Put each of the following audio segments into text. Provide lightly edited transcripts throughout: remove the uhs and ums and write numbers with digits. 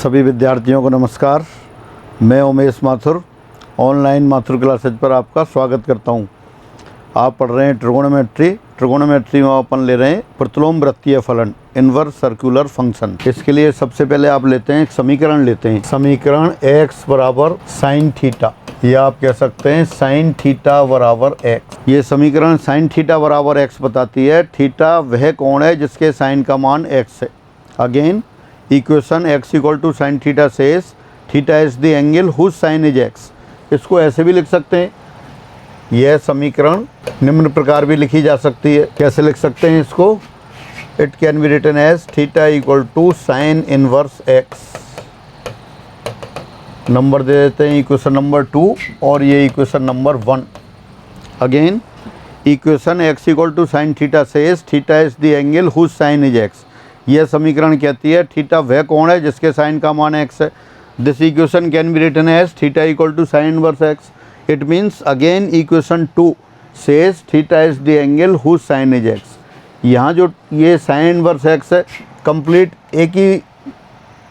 सभी विद्यार्थियों को नमस्कार। मैं उमेश माथुर ऑनलाइन माथुर क्लासेज पर आपका स्वागत करता हूं। आप पढ़ रहे हैं ट्रिगोनोमेट्री में अपन ले रहे हैं प्रतिलोम वृत्तीय फलन, इनवर्स सर्कुलर फंक्शन। इसके लिए सबसे पहले आप लेते हैं एक समीकरण लेते हैं, समीकरण x बराबर साइन थीटा, या आप कह सकते हैं साइन थीटा बराबर x। ये समीकरण साइन थीटा बराबर x बताती है थीटा वह कोण है जिसके साइन का मान x है। Again equation x equal to sine theta says theta is the angle whose sine is x। इसको ऐसे भी लिख सकते हैं, यह समीकरण निम्न प्रकार भी लिखी जा सकती है। कैसे लिख सकते हैं इसको? It can be written as theta equal to sine inverse x। Number दे देते हैं इक्वेशन नंबर 2 और ये equation number 1। Again equation x equal to sine theta says theta is the angle whose sine is x। यह समीकरण कहती है theta वह कोण है जिसके साइन का मान x है। This equation can be written as theta equal to sine inverse x। It means again equation 2 says theta is the angle whose sine is x। यहाँ जो ये साइन इनवर्स x है कंप्लीट एक ही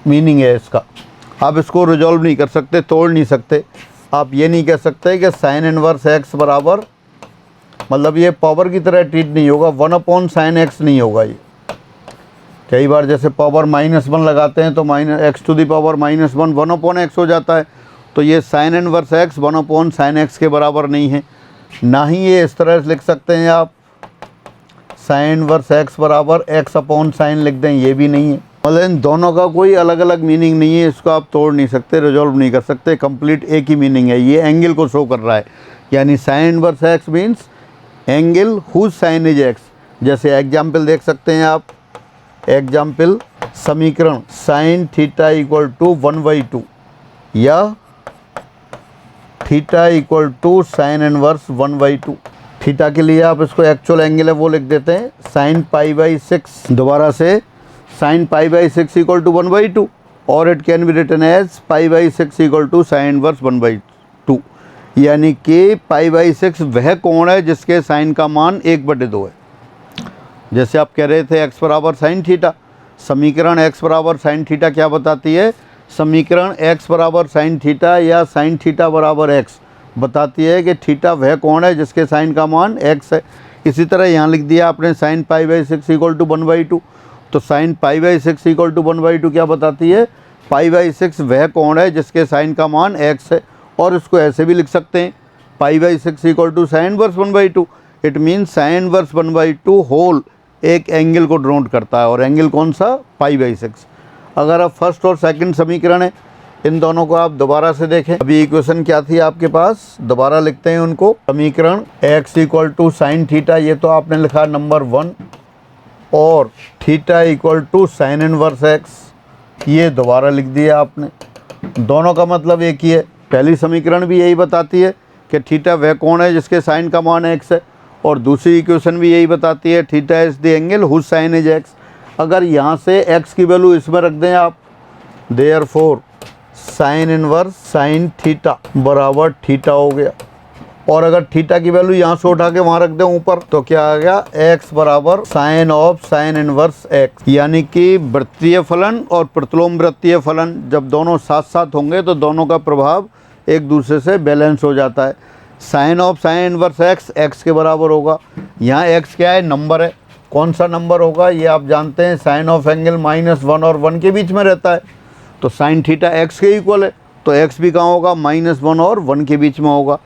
meaning है इसका। आप इसको रिजॉल्व नहीं कर सकते, तोड़ नहीं सकते। आप ये नहीं कह सकते कि साइन इनवर्स x बराबर, मतलब ये पावर की तरह ट्रीट नहीं होगा, 1 साइन x नहीं होगा। ये कई बार जैसे पावर -1 लगाते हैं तो x to the power -1 1/x हो जाता है। तो ये sine inverse x 1 sine x के बराबर नहीं है। ना ही ये इस तरह से लिख सकते हैं आप साइन इनवर्स x बराबर x अपॉन साइन लिख दें, ये भी नहीं है। मतलब इन दोनों का कोई अलग अलग मीनिंग नहीं है, इसको आप तोड़ नहीं सकते, रिजॉल्व नहीं कर सकते, कंप्लीट एक ही मीनिंग है। ये एंगल को शो कर रहा है, यानी sine inverse x means angle whose sine is x। जैसे एग्जाम्पल देख सकते हैं आप, एग्जाम्पल समीकरण साइन थीटा इक्वल टू 1/2 या theta equal to sine inverse 1/2। Theta के लिए आप इसको एक्चुअल एंगल है वो लिख देते हैं साइन π/6। दोबारा से साइन π/6 इक्वल टू 1/2 और it can be written as π/6 equal to sine inverse 1/2। यानी कि π/6 वह कोण है जिसके साइन का मान 1/2 है। जैसे आप कह रहे थे x बराबर साइन थीटा, समीकरण x बराबर साइन थीटा क्या बताती है? समीकरण x बराबर साइन थीटा या साइन थीटा बराबर x बताती है कि थीटा वह कोण है जिसके साइन का मान x है। इसी तरह यहाँ लिख दिया आपने साइन π/6 इक्वल टू 1/2, तो साइन π/6 इक्वल टू 1/2 क्या बताती है? π/6 वह कोण है जिसके साइन का मान x है। और इसको ऐसे भी लिख सकते हैं π/6 equal to sine inverse 1/2। It means sine inverse 1/2 whole एक एंगल को डिनोट करता है, और एंगल कौन सा? π/6। अगर आप फर्स्ट और सेकंड समीकरण है इन दोनों को आप दोबारा से देखें। अभी इक्वेशन क्या थी आपके पास, दोबारा लिखते हैं उनको। समीकरण x equal to sine theta, ये तो आपने लिखा नंबर 1, और theta equal to sine inverse x, ये दोबारा लिख दिया आपने। दोनों का मतलब एक ही है। पहली समीकरण भी यही बताती है कि थीटा वह कोण है जिसके साइन का मान x है, और दूसरी इक्वेशन भी यही बताती है theta is the angle whose sine is x। अगर यहाँ से x की वैल्यू इसमें रख दें आप, therefore sine inverse sine theta बराबर थीटा हो गया, और अगर थीटा की वैल्यू यहाँ से उठा के वहाँ रख दें ऊपर, तो क्या आ गया? x बराबर sine of sine inverse x। यानी कि वृत्तीय फलन और प्रतिलोम वृत्तीय फलन जब दोनों साथ साथ होंगे तो दोनों का प्रभाव एक दूसरे से बैलेंस हो जाता है। Sine of sine inverse x के बराबर होगा। यहाँ x क्या है? नंबर है। कौन सा नंबर होगा ये आप जानते हैं, साइन ऑफ एंगल -1 और 1 के बीच में रहता है, तो साइन थीटा x के इक्वल है, तो x भी कहाँ होगा? -1 और 1 के बीच में होगा।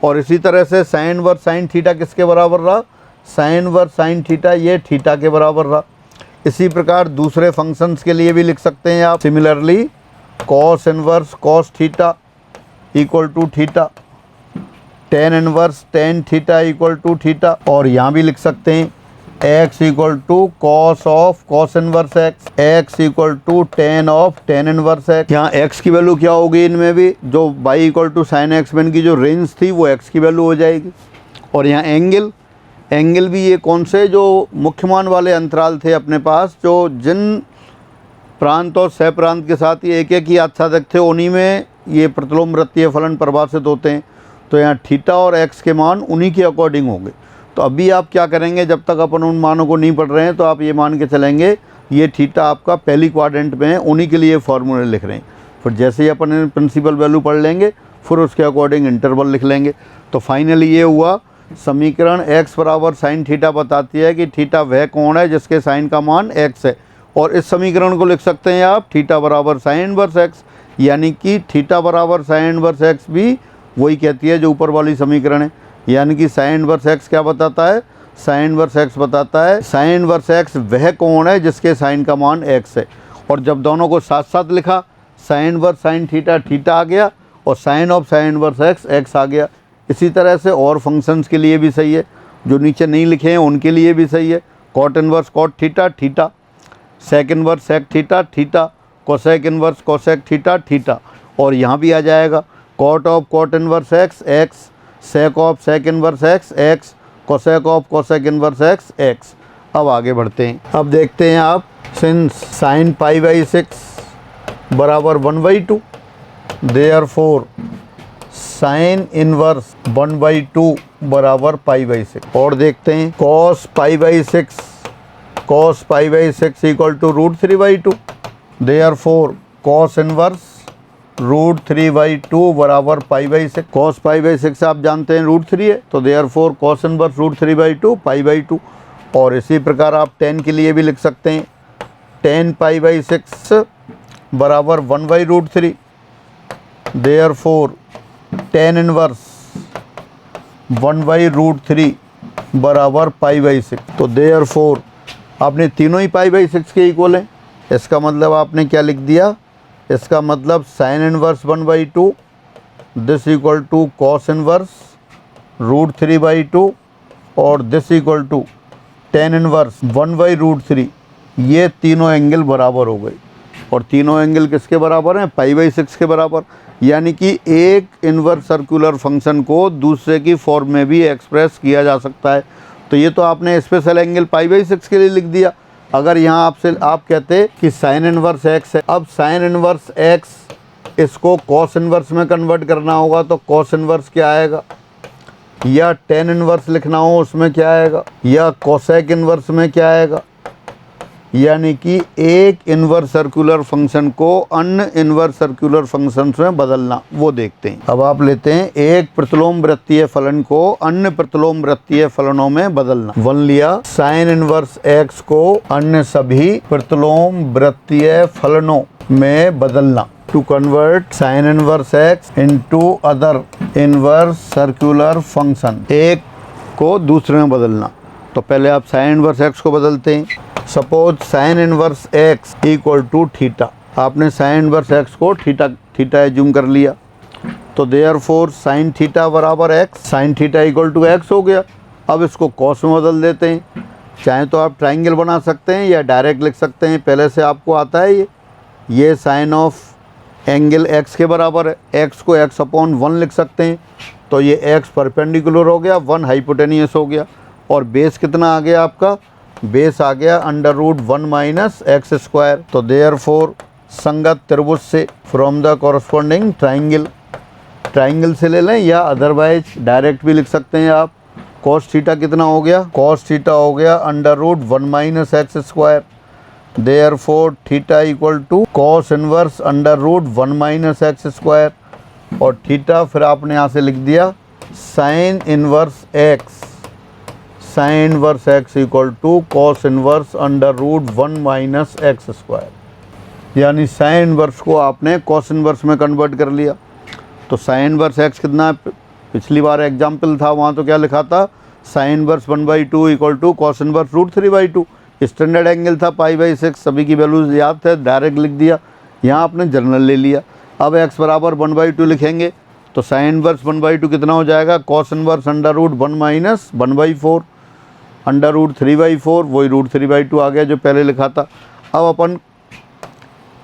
और इसी तरह से साइन इनवर्स साइन थीटा किसके बराबर रहा? साइन इनवर्स साइन थीटा, ये थीटा के बराबर रहा। इसी प्रकार दूसरे फंक्शंस के लिए भी लिख सकते हैं आप। Similarly cos inverse cos theta equal to theta, tan inverse tan theta equal to theta, और यहाँ भी लिख सकते हैं x equal to cos of cos inverse x equal to tan of tan inverse x। यहाँ x की value क्या होगी? इनमें भी जो y equal to sine x में की जो रेंज थी वो x की वैल्यू हो जाएगी। और यहाँ एंगल भी ये कौन से जो मुख्य मान वाले अंतराल थे अपने पास, जो जिन प्रांत और सह प्रांत के साथ ये एक एक ही आच्छादक थे, उन्हीं में ये प्रतिलोम वृत्तीय फलन परिभाषित होते हैं। तो यहाँ थीटा और x के मान उन्हीं के अकॉर्डिंग होंगे। तो अभी आप क्या करेंगे, जब तक अपन उन मानों को नहीं पढ़ रहे हैं तो आप ये मान के चलेंगे ये थीटा आपका पहली क्वाड्रेंट में है, उन्हीं के लिए फॉर्मूले लिख रहे हैं। फिर जैसे ही अपन प्रिंसिपल वैल्यू पढ़ लेंगे फिर उसके अकॉर्डिंग इंटरवल लिख लेंगे। तो फाइनली ये हुआ समीकरण x बराबर साइन थीटा बताती है कि थीटा वह कोण है जिसके साइन का मान x है। और इस समीकरण को लिख सकते हैं आप थीटा बराबर साइन इनवर्स x, यानी कि थीटा बराबर साइन इनवर्स x भी वही कहती है जो ऊपर वाली समीकरण है। यानी कि साइन इनवर्स x क्या बताता है, साइन इनवर्स x बताता है साइन इनवर्स x वह कोण है जिसके साइन का मान x है। और जब दोनों को साथ साथ लिखा sine inverse sine theta theta आ गया और sine of sine inverse x x आ गया। इसी तरह से और फंक्शंस के लिए भी सही है, जो नीचे नहीं लिखे हैं उनके लिए भी सही है। Cot inverse cot theta theta, sec inverse sec theta theta, cosec inverse cosec theta theta. और यहाँ भी आ जाएगा cot of cot inverse x x, sec of sec inverse x x, cosec of cosec inverse x x. अब आगे बढ़ते हैं। अब देखते हैं आप सिंस साइन पाई बाई 6 बराबर 1/2, देयरफॉर साइन इनवर्स 1/2 बराबर पाई बाई 6। और देखते हैं cos pi by 6 equal to √3/2, therefore cos inverse √3/2 बराबर pi by 6। Cos pi by 6 आप जानते हैं √3 है, तो देयरफॉर कॉस इनवर्स √3/2 पाई/2। और इसी प्रकार आप tan के लिए भी लिख सकते हैं, tan पाई बाई 6 बराबर 1/√3, देयरफॉर tan इनवर्स 1/√3 बराबर पाई बाई 6। तो देयरफॉर आपने तीनों ही पाई बाई 6 के इक्वल हैं। इसका मतलब आपने क्या लिख दिया, इसका मतलब sine inverse 1/2 this equal to cos inverse √3/2 और this equal to tan inverse 1/√3। ये तीनों एंगल बराबर हो गए। और तीनों एंगल किसके बराबर हैं, पाई बाई 6 के बराबर। यानी कि एक इनवर्स सर्कुलर फंक्शन को दूसरे की फॉर्म में भी एक्सप्रेस किया जा सकता है। तो ये तो आपने स्पेशल एंगल पाई बाई 6 के लिए लिख दिया। अगर यहाँ आपसे आप कहते कि साइन इनवर्स x है, अब साइन इनवर्स x इसको कॉस इनवर्स में कन्वर्ट करना होगा तो कॉस इनवर्स क्या आएगा, या tan इनवर्स लिखना हो उसमें क्या आएगा, या कोसेक इनवर्स में क्या आएगा। यानी कि एक इनवर्स सर्कुलर फंक्शन को अन्य इनवर्स सर्कुलर फंक्शंस में बदलना, वो देखते हैं। अब आप लेते हैं एक प्रतिलोम वृत्तीय फलन को अन्य प्रतिलोम वृत्तीय फलनों में बदलना। 1 लिया, साइन इनवर्स x को अन्य सभी प्रतिलोम वृत्तीय फलनों में बदलना, to convert sine inverse x into other inverse circular function, एक को दूसरे में बदलना। तो पहले आप साइन इनवर्स x को बदलते हैं। Suppose sine inverse x equal to theta, आपने साइन इनवर्स x को थीटा एज्यूम कर लिया, तो देयरफॉर साइन थीटा बराबर x, sine theta equal to x हो गया। अब इसको कॉस में बदल देते हैं। चाहे तो आप ट्राइंगल बना सकते हैं या डायरेक्ट लिख सकते हैं, पहले से आपको आता है ये साइन ऑफ एंगल x के बराबर है, x को x/1 लिख सकते हैं। तो ये x परपेंडिकुलर हो गया, 1 हाइपोटेनियस हो गया। और बेस कितना आ गया आपका, बेस आ गया √1 - x²। तो देयरफॉर संगत त्रिभुज से फ्रॉम द कॉरस्पॉन्डिंग ट्राइंगल से ले लें या अदरवाइज डायरेक्ट भी लिख सकते हैं आप। कॉस थीटा कितना हो गया, कॉस थीटा हो गया √1 - x²। Therefore theta equal to cos inverse √1 - x²। और थीटा फिर आपने यहाँ से लिख दिया sine inverse x, sine inverse x equal to cos inverse √1 - x²। यानी साइन इनवर्स को आपने कॉस इनवर्स में कन्वर्ट कर लिया। तो साइन इनवर्स x कितना, पिछली बार एग्जाम्पल था वहाँ तो क्या लिखा था, sine inverse 1/2 equal to cos inverse √3/2। Standard angle था पाई बाई 6, सभी की वैल्यूज याद थे, डायरेक्ट लिख दिया। यहाँ आपने जनरल ले लिया। अब x बराबर 1/2 लिखेंगे तो साइन इनवर्स 1/2 कितना हो जाएगा, कॉस इनवर्स √1 - 1/4, √3/4, वही √3/2 आ गया जो पहले लिखा था। अब अपन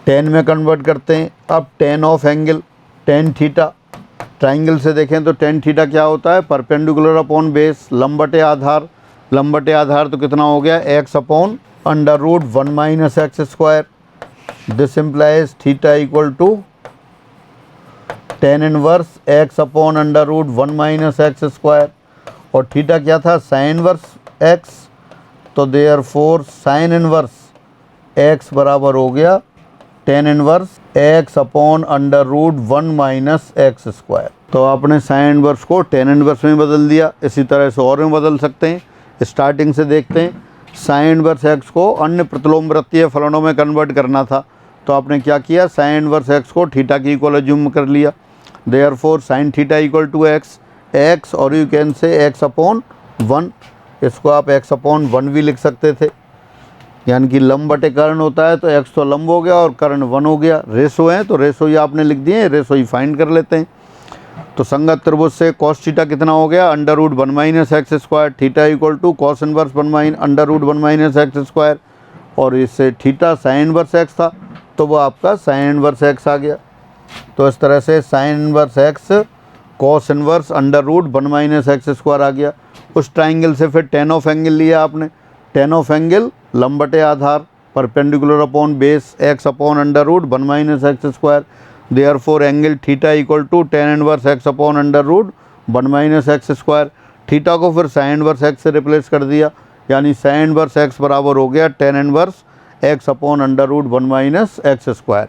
tan में कन्वर्ट करते हैं। अब tan of angle tan theta, triangle से देखें तो tan थीटा क्या होता है, परपेंडिकुलर अपॉन बेस, लंबटे आधार। लंबटे आधार तो कितना हो गया, x/1 - x²। This implies theta equal to tan inverse x/1 - x²। और थीटा क्या था, साइन इनवर्स x। तो देयरफॉर साइन इनवर्स x बराबर हो गया tan inverse x upon under root 1 minus x square. तो आपने साइन इनवर्स को tan इनवर्स में बदल दिया। इसी तरह से और में बदल सकते हैं। स्टार्टिंग से देखते हैं, साइन इनवर्स x को अन्य प्रतिलोमवृत्तीय फलनों में कन्वर्ट करना था, तो आपने क्या किया, साइन इनवर्स x को थीटा की इक्वल अज्यूम कर लिया। Therefore sine theta equal to x और you can say x upon 1, इसको आप x अपॉन 1 भी लिख सकते थे, यानी कि लंब बटे कर्ण होता है तो x तो लंब हो गया और कर्ण 1 हो गया। रेशो है तो रेशो ही आपने लिख दिए, रेशो ही फाइंड कर लेते हैं। तो संगत त्रिभुज से कॉस थीटा कितना हो गया, under root 1 minus x square, theta equal to cos inverse under root 1 minus x square, और इससे थीटा साइन इनवर्स एक्स था तो वो आपका साइन इनवर्स एक्स आ गया। तो इस तरह से sine inverse x cos inverse under root 1 minus x square आ गया। उस ट्राइंगल से फिर टेन ऑफ एंगल लिया आपने। टेन ऑफ एंगल लंब बटे आधार perpendicular upon base x upon under root 1 minus x square. Therefore angle theta equal to tan inverse x upon under root 1 minus x square. Theta को फिर sine inverse x से replace कर दिया, यानी sine inverse x बराबर हो गया tan inverse x upon under root 1 minus x square.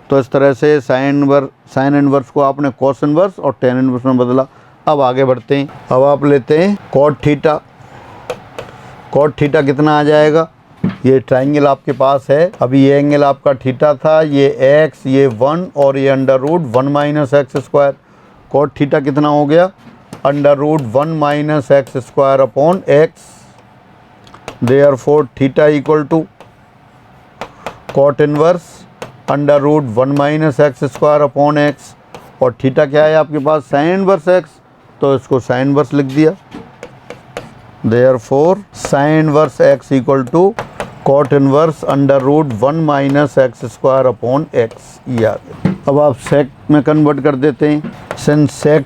तो इस तरह से साइन इनवर्स को आपने कॉस इनवर्स और टेन इनवर्स में बदला। अब आगे बढ़ते हैं। अब आप लेते हैं कॉट थीटा। कॉट थीटा कितना आ जाएगा, ये ट्राइंगल आपके पास है, अभी ये एंगल आपका थीटा था, ये x, ये 1 और ये under root 1 minus x square. Cot theta कितना हो गया, under root 1 minus x square upon x. Therefore theta equal to cot inverse under root 1 minus x square upon x, और थीटा क्या है आपके पास, साइन इनवर्स एक्स, तो इसको sign inverse लिख दिया। Therefore sine inverse x equal to cot inverse under root 1 minus x square upon x, ये आ गया। अब आप सेक में कन्वर्ट कर देते हैं। सिंस सेक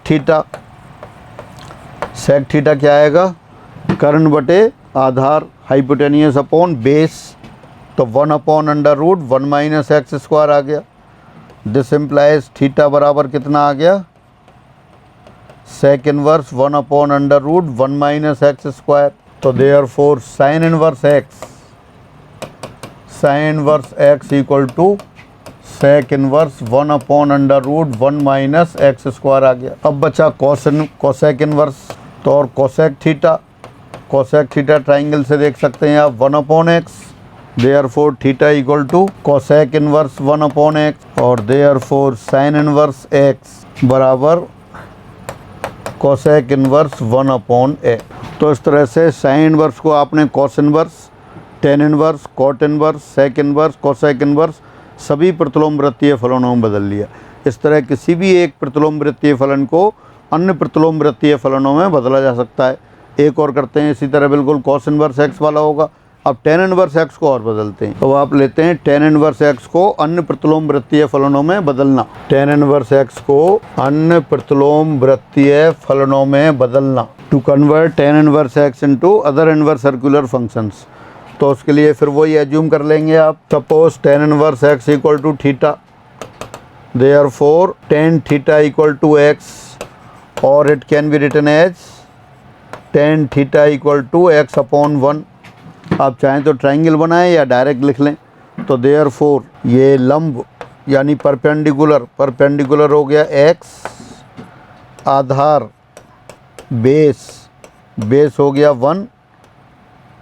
थीटा क्या आएगा, कर्ण बटे आधार हाइपोटेनियस अपॉन बेस, तो 1 upon under root 1 minus x square आ गया। दिस इम्प्लाइज थीटा बराबर कितना आ गया, sec inverse 1 upon under root 1 minus x square. तो therefore sine inverse x equal to sec inverse 1 upon under root 1 minus x square आ गया। अब बचा कोसेक इनवर्स, तो और कोसेक थीटा ट्राइंगल से देख सकते हैं आप 1 upon x. Therefore theta equal to cosec inverse 1 upon x, और देयरफॉर साइन इनवर्स एक्स बराबर कोसेक इनवर्स 1 अपॉन एक्स। तो इस तरह से साइन इनवर्स को आपने cos inverse, tan inverse, cot inverse, sec inverse, cosec inverse सभी प्रतिलोमवृत्तीय फलनों में बदल लिया। इस तरह किसी भी एक प्रतिलोमवृत्तीय फलन को अन्य प्रतिलोमवृत्तीय फलनों में बदला जा सकता है। एक और करते हैं इसी तरह, बिल्कुल कॉस इनवर्स एक्स वाला होगा। अब टेन इनवर्स एक्स को और बदलते हैं। तो आप लेते हैं टेन इनवर्स एक्स को अन्य प्रतिलोमवृत्तीय फलनों में बदलना। टेन इनवर्स एक्स को अन्य प्रतिलोमवृत्तीय फलनों में बदलना, to convert tan inverse x into other inverse circular functions. तो उसके लिए फिर वही एज्यूम कर लेंगे आप। Suppose tan inverse x equal to theta, therefore tan theta equal to x, और it can be written as tan theta equal to x upon 1। आप चाहें तो ट्राइंगल बनाएं या डायरेक्ट लिख लें। तो देयरफॉर ये लंब यानी परपेंडिकुलर हो गया एक्स, आधार बेस हो गया 1,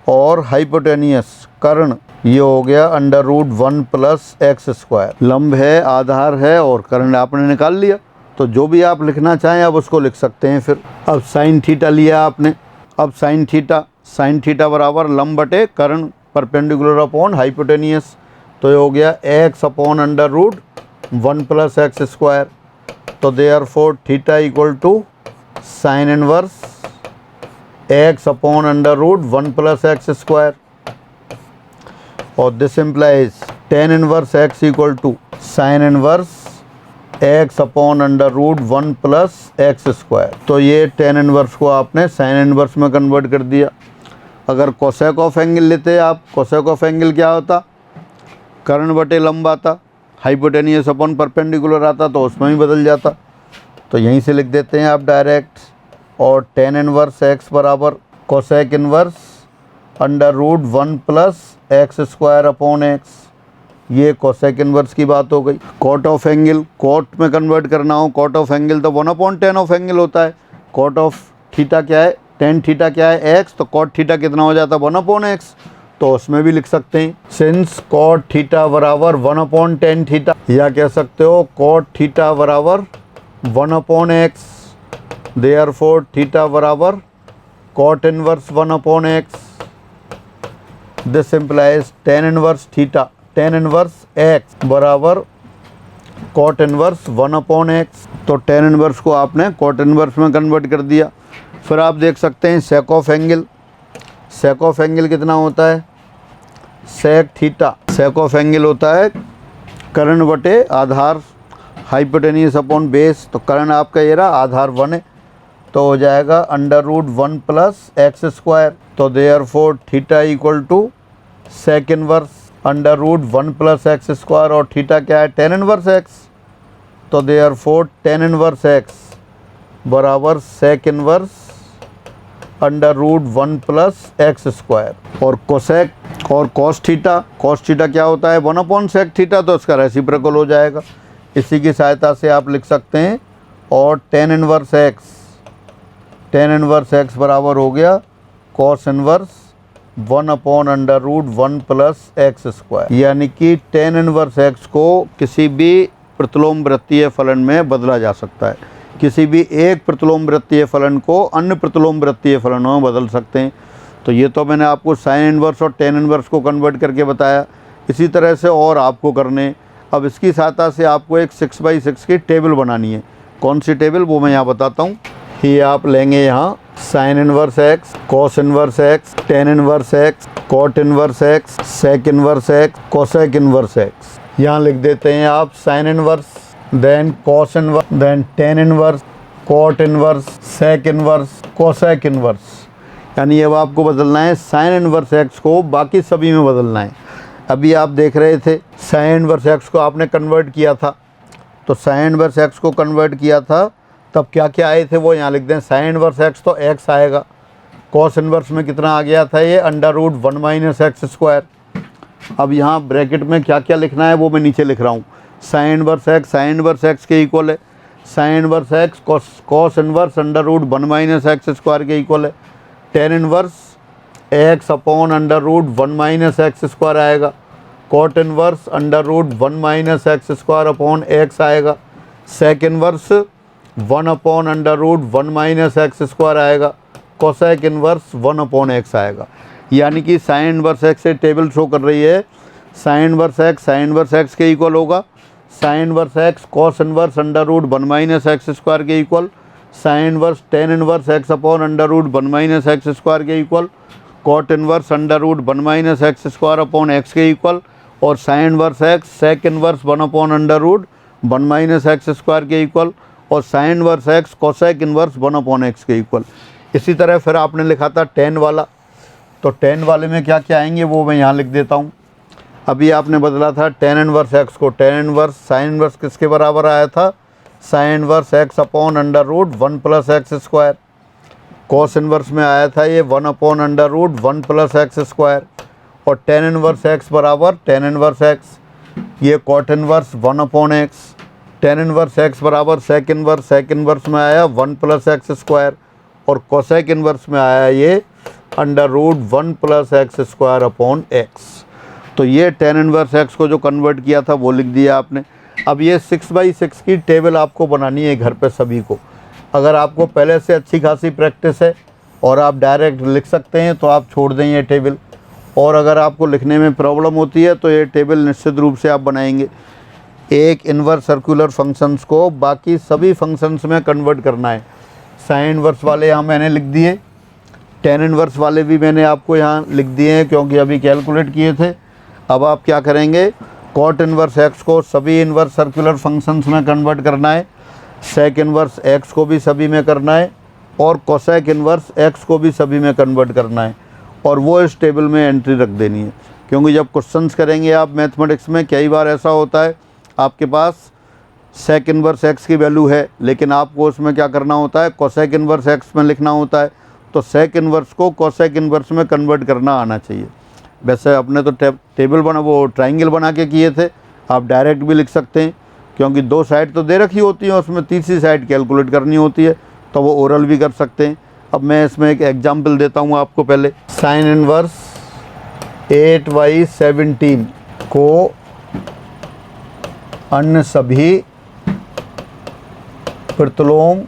और हाइपोटेनियस कर्ण ये हो गया under root 1 plus x square. लंब है, आधार है और कर्ण आपने निकाल लिया। तो जो भी आप लिखना चाहें आप उसको लिख सकते हैं। फिर अब साइन थीटा लिया आपने। अब साइन थीटा बराबर लंब बटे कर्ण परपेंडिकुलर अपॉन हाइपोटेनियस, तो ये हो गया x upon under root 1 plus x square. तो therefore theta equal to sine inverse x upon under root 1 plus x square, और this implies tan inverse x equal to sine inverse x upon under root 1 plus x square. तो ये ten inverse को आपने sine inverse में convert कर दिया। अगर cosec of angle लेते आप, कोसेक ऑफ एंगल क्या होता, कर्ण बटे लंब आता, हाइपोटेनियस अपॉन परपेंडिकुलर आता, तो उसमें भी बदल जाता। तो यहीं से लिख देते हैं आप डायरेक्ट, और टेन इनवर्स एक्स बराबर cosec inverse under root 1 plus x square upon x. ये कोसेक इनवर्स की बात हो गई। कॉट ऑफ एंगल, कॉट में कन्वर्ट करना हो, कॉट ऑफ एंगल तो 1/10 ऑफ एंगल होता है। कॉट ऑफ थीटा क्या है, टेन थीटा क्या है एक्स, तो कॉट थीटा कितना हो जाता है 1/x, तो उसमें भी लिख सकते हैं सिंस कॉट थीटा बराबर 1/10 थीटा, या कह सकते हो कॉट थीटा बराबर 1/x, देयरफॉर थीटा बराबर cot inverse 1/x। This implies tan inverse theta, tan inverse x बराबर कॉट इनवर्स 1/x। तो टेन इनवर्स को आपने कॉट इनवर्स में कन्वर्ट कर दिया। फिर आप देख सकते हैं sec of angle, sec of angle कितना होता है, sec theta, sec of angle होता है कर्ण बटे आधार, हाइपोटेन्यूस अपॉन बेस। तो कर्ण आपका ये रहा, आधार 1 है, तो हो जाएगा under root 1 plus x square. तो therefore theta equal to sec inverse under root 1 plus x square, और थीटा क्या है टेन इनवर्स एक्स, तो देयरफॉर टेन इनवर्स एक्स बराबर sec inverse under root 1 plus x square. और cosec और cos theta, cos theta क्या होता है 1/sec थीटा, तो इसका रेसिप्रोकल हो जाएगा। इसी की सहायता से आप लिख सकते हैं, और tan inverse x, tan inverse x बराबर हो गया cos inverse 1/√1 plus x square. यानी कि टेन इनवर्स एक्स को किसी भी प्रतिलोम वृत्तीय फलन में बदला जा सकता है, किसी भी एक प्रतिलोम वृत्तीय फलन को अन्य प्रतिलोम वृत्तीय फलनों में बदल सकते हैं। तो ये तो मैंने आपको साइन इनवर्स और टेन इनवर्स को कन्वर्ट करके बताया। इसी तरह से और आपको करने, अब इसकी सहायता से आपको एक 6/6 की टेबल बनानी है। कौन सी टेबल, वो मैं यहाँ बताता हूँ। ये आप लेंगे यहाँ sine inverse x, cos inverse x, tan inverse x, cot inverse x, sec inverse x, cosec inverse x. यहाँ लिख देते हैं आप sine inverse, then cos inverse, then tan inverse, cot inverse, sec inverse, cosec inverse. यानी अब आपको बदलना है साइन इनवर्स एक्स को बाकी सभी में बदलना है। अभी आप देख रहे थे साइन इनवर्स एक्स को आपने कन्वर्ट किया था, तो साइन इनवर्स एक्स को कन्वर्ट किया था तब क्या क्या आए थे वो यहाँ लिख दें। साइन इनवर्स एक्स तो एक्स आएगा, कॉस इनवर्स में कितना आ गया था ये under root 1 minus x square. अब यहाँ ब्रैकेट में क्या क्या लिखना है वो मैं नीचे लिख रहा हूँ। साइन इनवर्स एक्स के इक्वल है, sine inverse x cos inverse under root 1 minus x square के इक्वल है। Tan inverse x upon under root 1 minus x square आएगा, cot inverse under root 1 minus x square upon x आएगा, sec inverse 1 upon under root 1 minus x square आएगा, cosec inverse 1/x आएगा। यानी कि sine inverse x से table show कर रही है साइन इनवर्स एक्स के इक्वल होगा sine inverse x cos inverse under root 1 minus x square के equal, sine inverse tan inverse x upon under root 1 minus x square के equal, cot inverse under root 1 minus x square upon x के equal, और sine inverse x sec inverse 1 upon under root 1 minus x square के equal, और sine inverse x cosec inverse 1/x के equal. इसी तरह फिर आपने लिखा था टेन वाला, तो टेन वाले में क्या क्या आएंगे वो मैं यहाँ लिख देता हूँ। अभी आपने बदला था टेन इनवर्स एक्स को, टेन इनवर्स साइन इनवर्स किसके बराबर आया था, sine inverse x upon under root 1 plus x square. Cos inverse में आया था ये 1 upon under root 1 plus x square, और टेन इनवर्स एक्स बराबर टेन इनवर्स एक्स, ये cot inverse 1/x, tan inverse x बराबर सेक इनवर्स में आया 1 प्लस एक्स स्क्वायर, और कोसेक इनवर्स में आया ये under root 1 plus x square upon x. तो ये टेन इनवर्स एक्स को जो कन्वर्ट किया था वो लिख दिया आपने। अब ये 6/6 की टेबल आपको बनानी है घर पे सभी को। अगर आपको पहले से अच्छी खासी प्रैक्टिस है और आप डायरेक्ट लिख सकते हैं तो आप छोड़ दें ये टेबल, और अगर आपको लिखने में प्रॉब्लम होती है तो ये टेबल निश्चित रूप से आप बनाएंगे। एक इन्वर्स सर्कुलर फंक्शंस को बाकी सभी फंक्शंस में कन्वर्ट करना है। साइन इन्वर्स वाले यहाँ मैंने लिख दिए, टेन इन्वर्स वाले भी मैंने आपको यहाँ लिख दिए हैं क्योंकि अभी कैलकुलेट किए थे। अब आप क्या करेंगे, कॉट इन्वर्स एक्स को सभी इन्वर्स सर्कुलर फंक्शंस में कन्वर्ट करना है, सेक इन्वर्स एक्स को भी सभी में करना है, और कोसेक इन्वर्स एक्स को भी सभी में कन्वर्ट करना है, और वो इस टेबल में एंट्री रख देनी है। क्योंकि जब क्वेश्चंस करेंगे आप मैथमेटिक्स में कई बार ऐसा होता है आपके पास सेक इन्वर्स एक्स की वैल्यू है लेकिन आपको उसमें क्या करना होता है, कोसेक इन्वर्स एक्स में लिखना होता है, तो सेक इन्वर्स को कोसेक इन्वर्स में कन्वर्ट करना आना चाहिए। वैसे अपने तो टेबल बना वो ट्राइंगल बना के किए थे, आप डायरेक्ट भी लिख सकते हैं क्योंकि 2 साइड तो दे रखी होती हैं, उसमें तीसरी साइड कैलकुलेट करनी होती है, तो वो ओरल भी कर सकते हैं। अब मैं इसमें एक एग्जांपल देता हूँ आपको। पहले साइन इन्वर्स 8/17 को अन्य सभी प्रतिलोम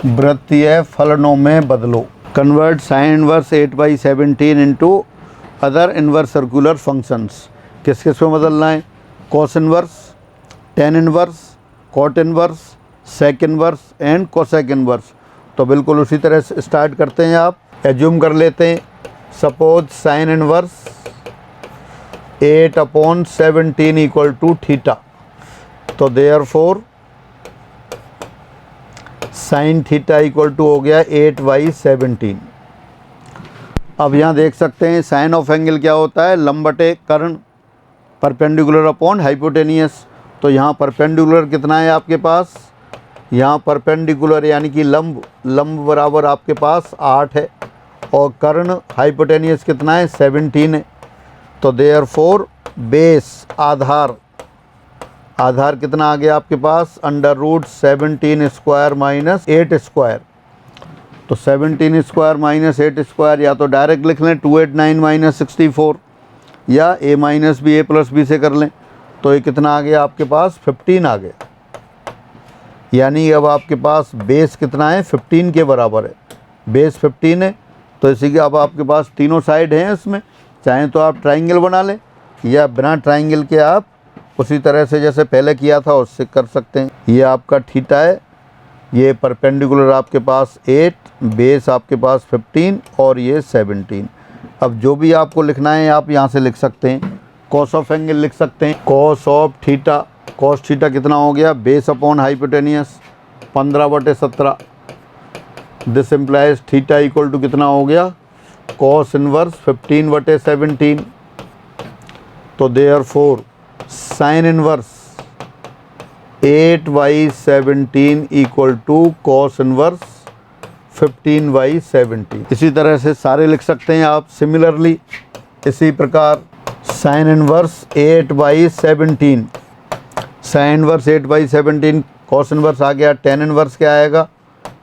वृत्तीय फलनों में बदलो। Convert sine inverse 8/17 into other inverse circular functions. किस किस में बदलना है? Cos inverse, tan inverse, cot inverse, sec inverse and cosec inverse. तो बिल्कुल उसी तरह से स्टार्ट करते हैं। आप एज्यूम कर लेते हैं, suppose sine inverse 8/17 equal to theta, तो therefore sine theta equal to हो गया 8/17। अब यहाँ देख सकते हैं साइन ऑफ एंगल क्या होता है? लंब बटे कर्ण, परपेंडिकुलर अपॉन हाइपोटेनियस। तो यहाँ परपेंडिकुलर कितना है आपके पास? यहाँ परपेंडिकुलर यानी कि लंब बराबर आपके पास 8 है और कर्ण हाइपोटेनियस कितना है? 17 है। तो देयरफॉर बेस आधार कितना आ गया आपके पास? √17 स्क्वायर माइनस 8 स्क्वायर। तो 17 स्क्वायर माइनस 8 स्क्वायर या तो डायरेक्ट लिख लें 289 माइनस 64, या a minus B a plus B से कर लें। तो ये कितना आ गया आपके पास? 15 आ गया। यानी अब आपके पास बेस कितना है? 15 के बराबर है। बेस 15 है, तो इसी के अब आपके पास तीनों साइड हैं इसमें। चाहें तो आप ट्राइंगल बना लें या बिना ट्राइंगल के आप उसी तरह से जैसे पहले किया था उससे कर सकते हैं। ये आपका थीटा है, ये परपेंडिकुलर आपके पास 8, बेस आपके पास 15 और ये 17। अब जो भी आपको लिखना है आप यहाँ से लिख सकते हैं। कॉस ऑफ एंगल लिख सकते हैं, cos of theta. Cos theta कितना हो गया? Base upon hypotenuse 15/17। This implies theta equal to कितना हो गया? Cos inverse 15/17। तो therefore sine inverse 8/17 equal to cos inverse 15/17। इसी तरह से सारे लिख सकते हैं आप सिमिलरली। इसी प्रकार sine inverse 8/17, sine inverse 8/17, cos inverse आ गया। टेन इनवर्स क्या आएगा?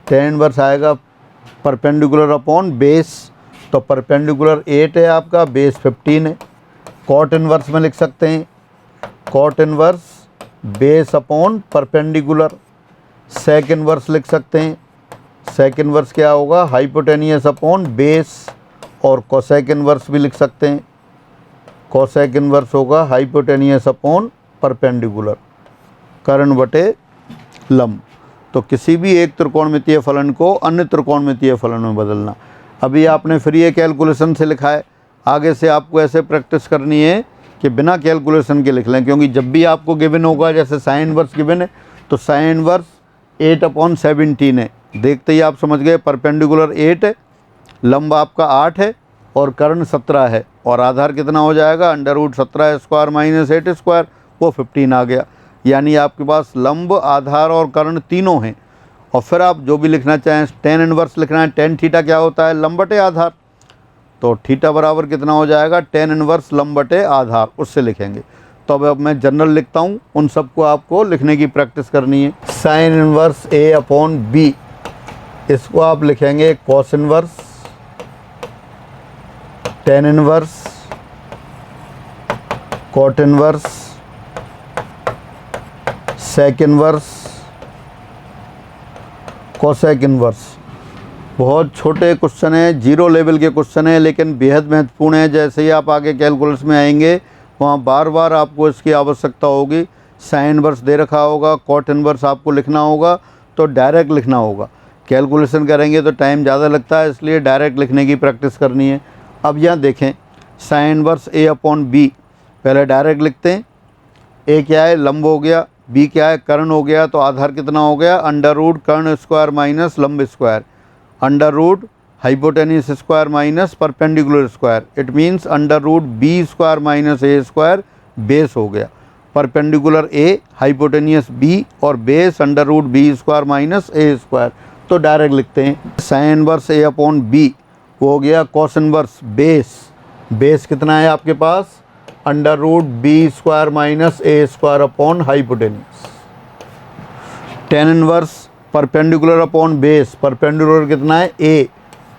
टेन इनवर्स आएगा परपेंडिकुलर अपॉन बेस। तो परपेंडिकुलर 8 है आपका, बेस 15 है। कॉट इनवर्स में लिख सकते हैं, cot inverse base upon perpendicular. Sec inverse लिख सकते हैं, सेक इनवर्स क्या होगा? Hypotenuse upon base. और कोसेक इनवर्स भी लिख सकते हैं, कोसेक इनवर्स होगा हाइपोटेनियस अपॉन परपेंडिकुलर, कर्ण बटे लंब। तो किसी भी एक त्रिकोणमितीय फलन को अन्य त्रिकोणमितीय फलन में बदलना। अभी आपने फिर ये कैलकुलेशन से लिखा है, आगे से आपको ऐसे प्रैक्टिस करनी है कि बिना कैलकुलेशन के लिख लें, क्योंकि जब भी आपको गिवन होगा, जैसे साइन इनवर्स गिवन है तो साइन इनवर्स 8/17 है। देखते ही आप समझ गए परपेंडिकुलर 8 है, लंब आपका 8 है और कर्ण 17 है, और आधार कितना हो जाएगा? √17 स्क्वायर माइनस 8 स्क्वायर, वो 15 आ गया। यानी आपके पास लंब, आधार और कर्ण तीनों हैं। और फिर आप जो भी लिखना चाहें, टेन इनवर्स लिखना है, टेन थीटा क्या होता है? लंब बटे आधार। तो थीटा बराबर कितना हो जाएगा? टेन इनवर्स लंब बटे आधार, उससे लिखेंगे। तो अब मैं जनरल लिखता हूँ, उन सबको आपको लिखने की प्रैक्टिस करनी है। साइन इनवर्स a/b, इसको आप लिखेंगे cos inverse, tan inverse, cot inverse, sec inverse, cosec inverse. बहुत छोटे क्वेश्चन है, 0 लेवल के क्वेश्चन है, लेकिन बेहद महत्वपूर्ण है। जैसे ही आप आगे कैलकुलस में आएंगे वहाँ बार बार आपको इसकी आवश्यकता होगी। साइन इनवर्स दे रखा होगा, कॉट इनवर्स आपको लिखना होगा, तो डायरेक्ट लिखना होगा। कैलकुलेशन करेंगे तो टाइम ज़्यादा लगता है, इसलिए डायरेक्ट लिखने की प्रैक्टिस करनी है। अब यहाँ देखें, साइन इनवर्स a/b, पहले डायरेक्ट लिखते हैं। a क्या है? लंब हो गया। b क्या है? कर्ण हो गया। तो आधार कितना हो गया? √ कर्ण स्क्वायर माइनस लंब square, √ hypotenuse square minus perpendicular square. It means √b square minus a square, base हो गया। परपेंडिकुलर a, हाइपोटेनियस b और base √b square minus a square. तो तो डायरेक्ट लिखते हैं साइन इनवर्स ए अपॉन बी, वो हो गया कॉस इनवर्स बेस कितना है आपके पास, under root B square minus a square upon hypotenuse. Tan inverse perpendicular upon base, perpendicular कितना है ए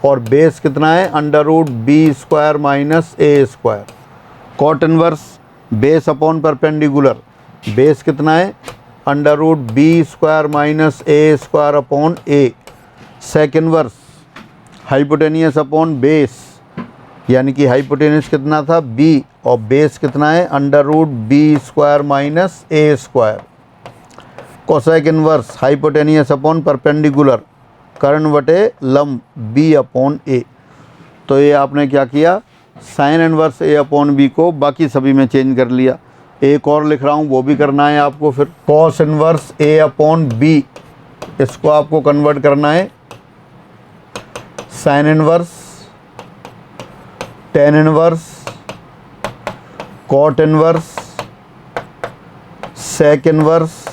और बेस कितना है under root B square minus a square. Cot inverse base upon perpendicular, base कितना है under root B square minus a square upon A. Sec inverse hypotenuse upon base, यानी कि hypotenuse कितना था b और बेस कितना है under root B square minus a square. Cosec inverse hypotenuse upon perpendicular, कर्ण बटे लंब b अपॉन ए। तो ये आपने क्या किया, साइन इनवर्स ए अपॉन बी को बाकी सभी में चेंज कर लिया। एक और लिख रहा हूँ, वो भी करना है आपको। फिर कॉस इनवर्स ए अपॉन बी, इसको आपको कन्वर्ट करना है sine inverse, tan inverse, cot inverse, sec inverse,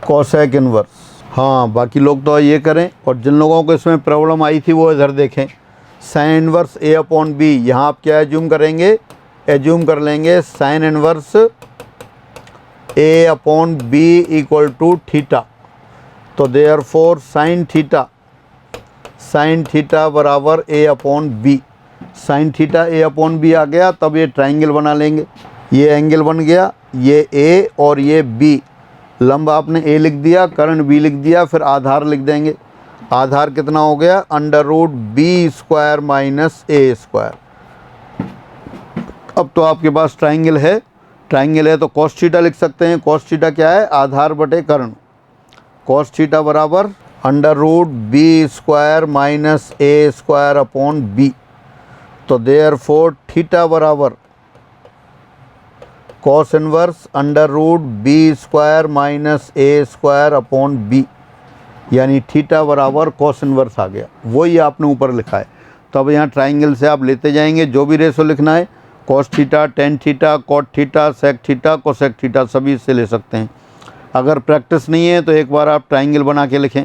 cosec inverse. हाँ, बाकी लोग तो ये करें, और जिन लोगों को इसमें प्रॉब्लम आई थी वो इधर देखें। साइन इनवर्स ए अपॉन बी, यहाँ आप क्या एज्यूम करेंगे, एज्यूम कर लेंगे sine inverse A upon B equal to theta. तो देयरफॉर साइन थीटा बराबर A upon B. Sine theta A upon B आ गया, तब ये ट्राइंगल बना लेंगे। ये एंगल बन गया, ये ए और ये बी। लंब आपने ए लिख दिया, कर्ण बी लिख दिया, फिर आधार लिख देंगे। आधार कितना हो गया under root B square minus a square. अब तो आपके पास ट्राइंगल है तो कॉस थीटा लिख सकते हैं। कॉस थीटा क्या है, आधार बटे कर्ण। कॉस थीटा बराबर under root B square minus a square upon b. तो देयरफॉर थीटा बराबर cos inverse under root B square minus a square upon b, यानी थीटा बराबर कॉस इनवर्स आ गया। वही आपने ऊपर लिखा है। तो अब यहाँ ट्राइंगल से आप लेते जाएंगे, जो भी रेशो लिखना है, cos theta, tan theta, cot theta, sec theta, cosec theta, सभी इससे ले सकते हैं। अगर प्रैक्टिस नहीं है तो एक बार आप ट्राइंगल बना के लिखें,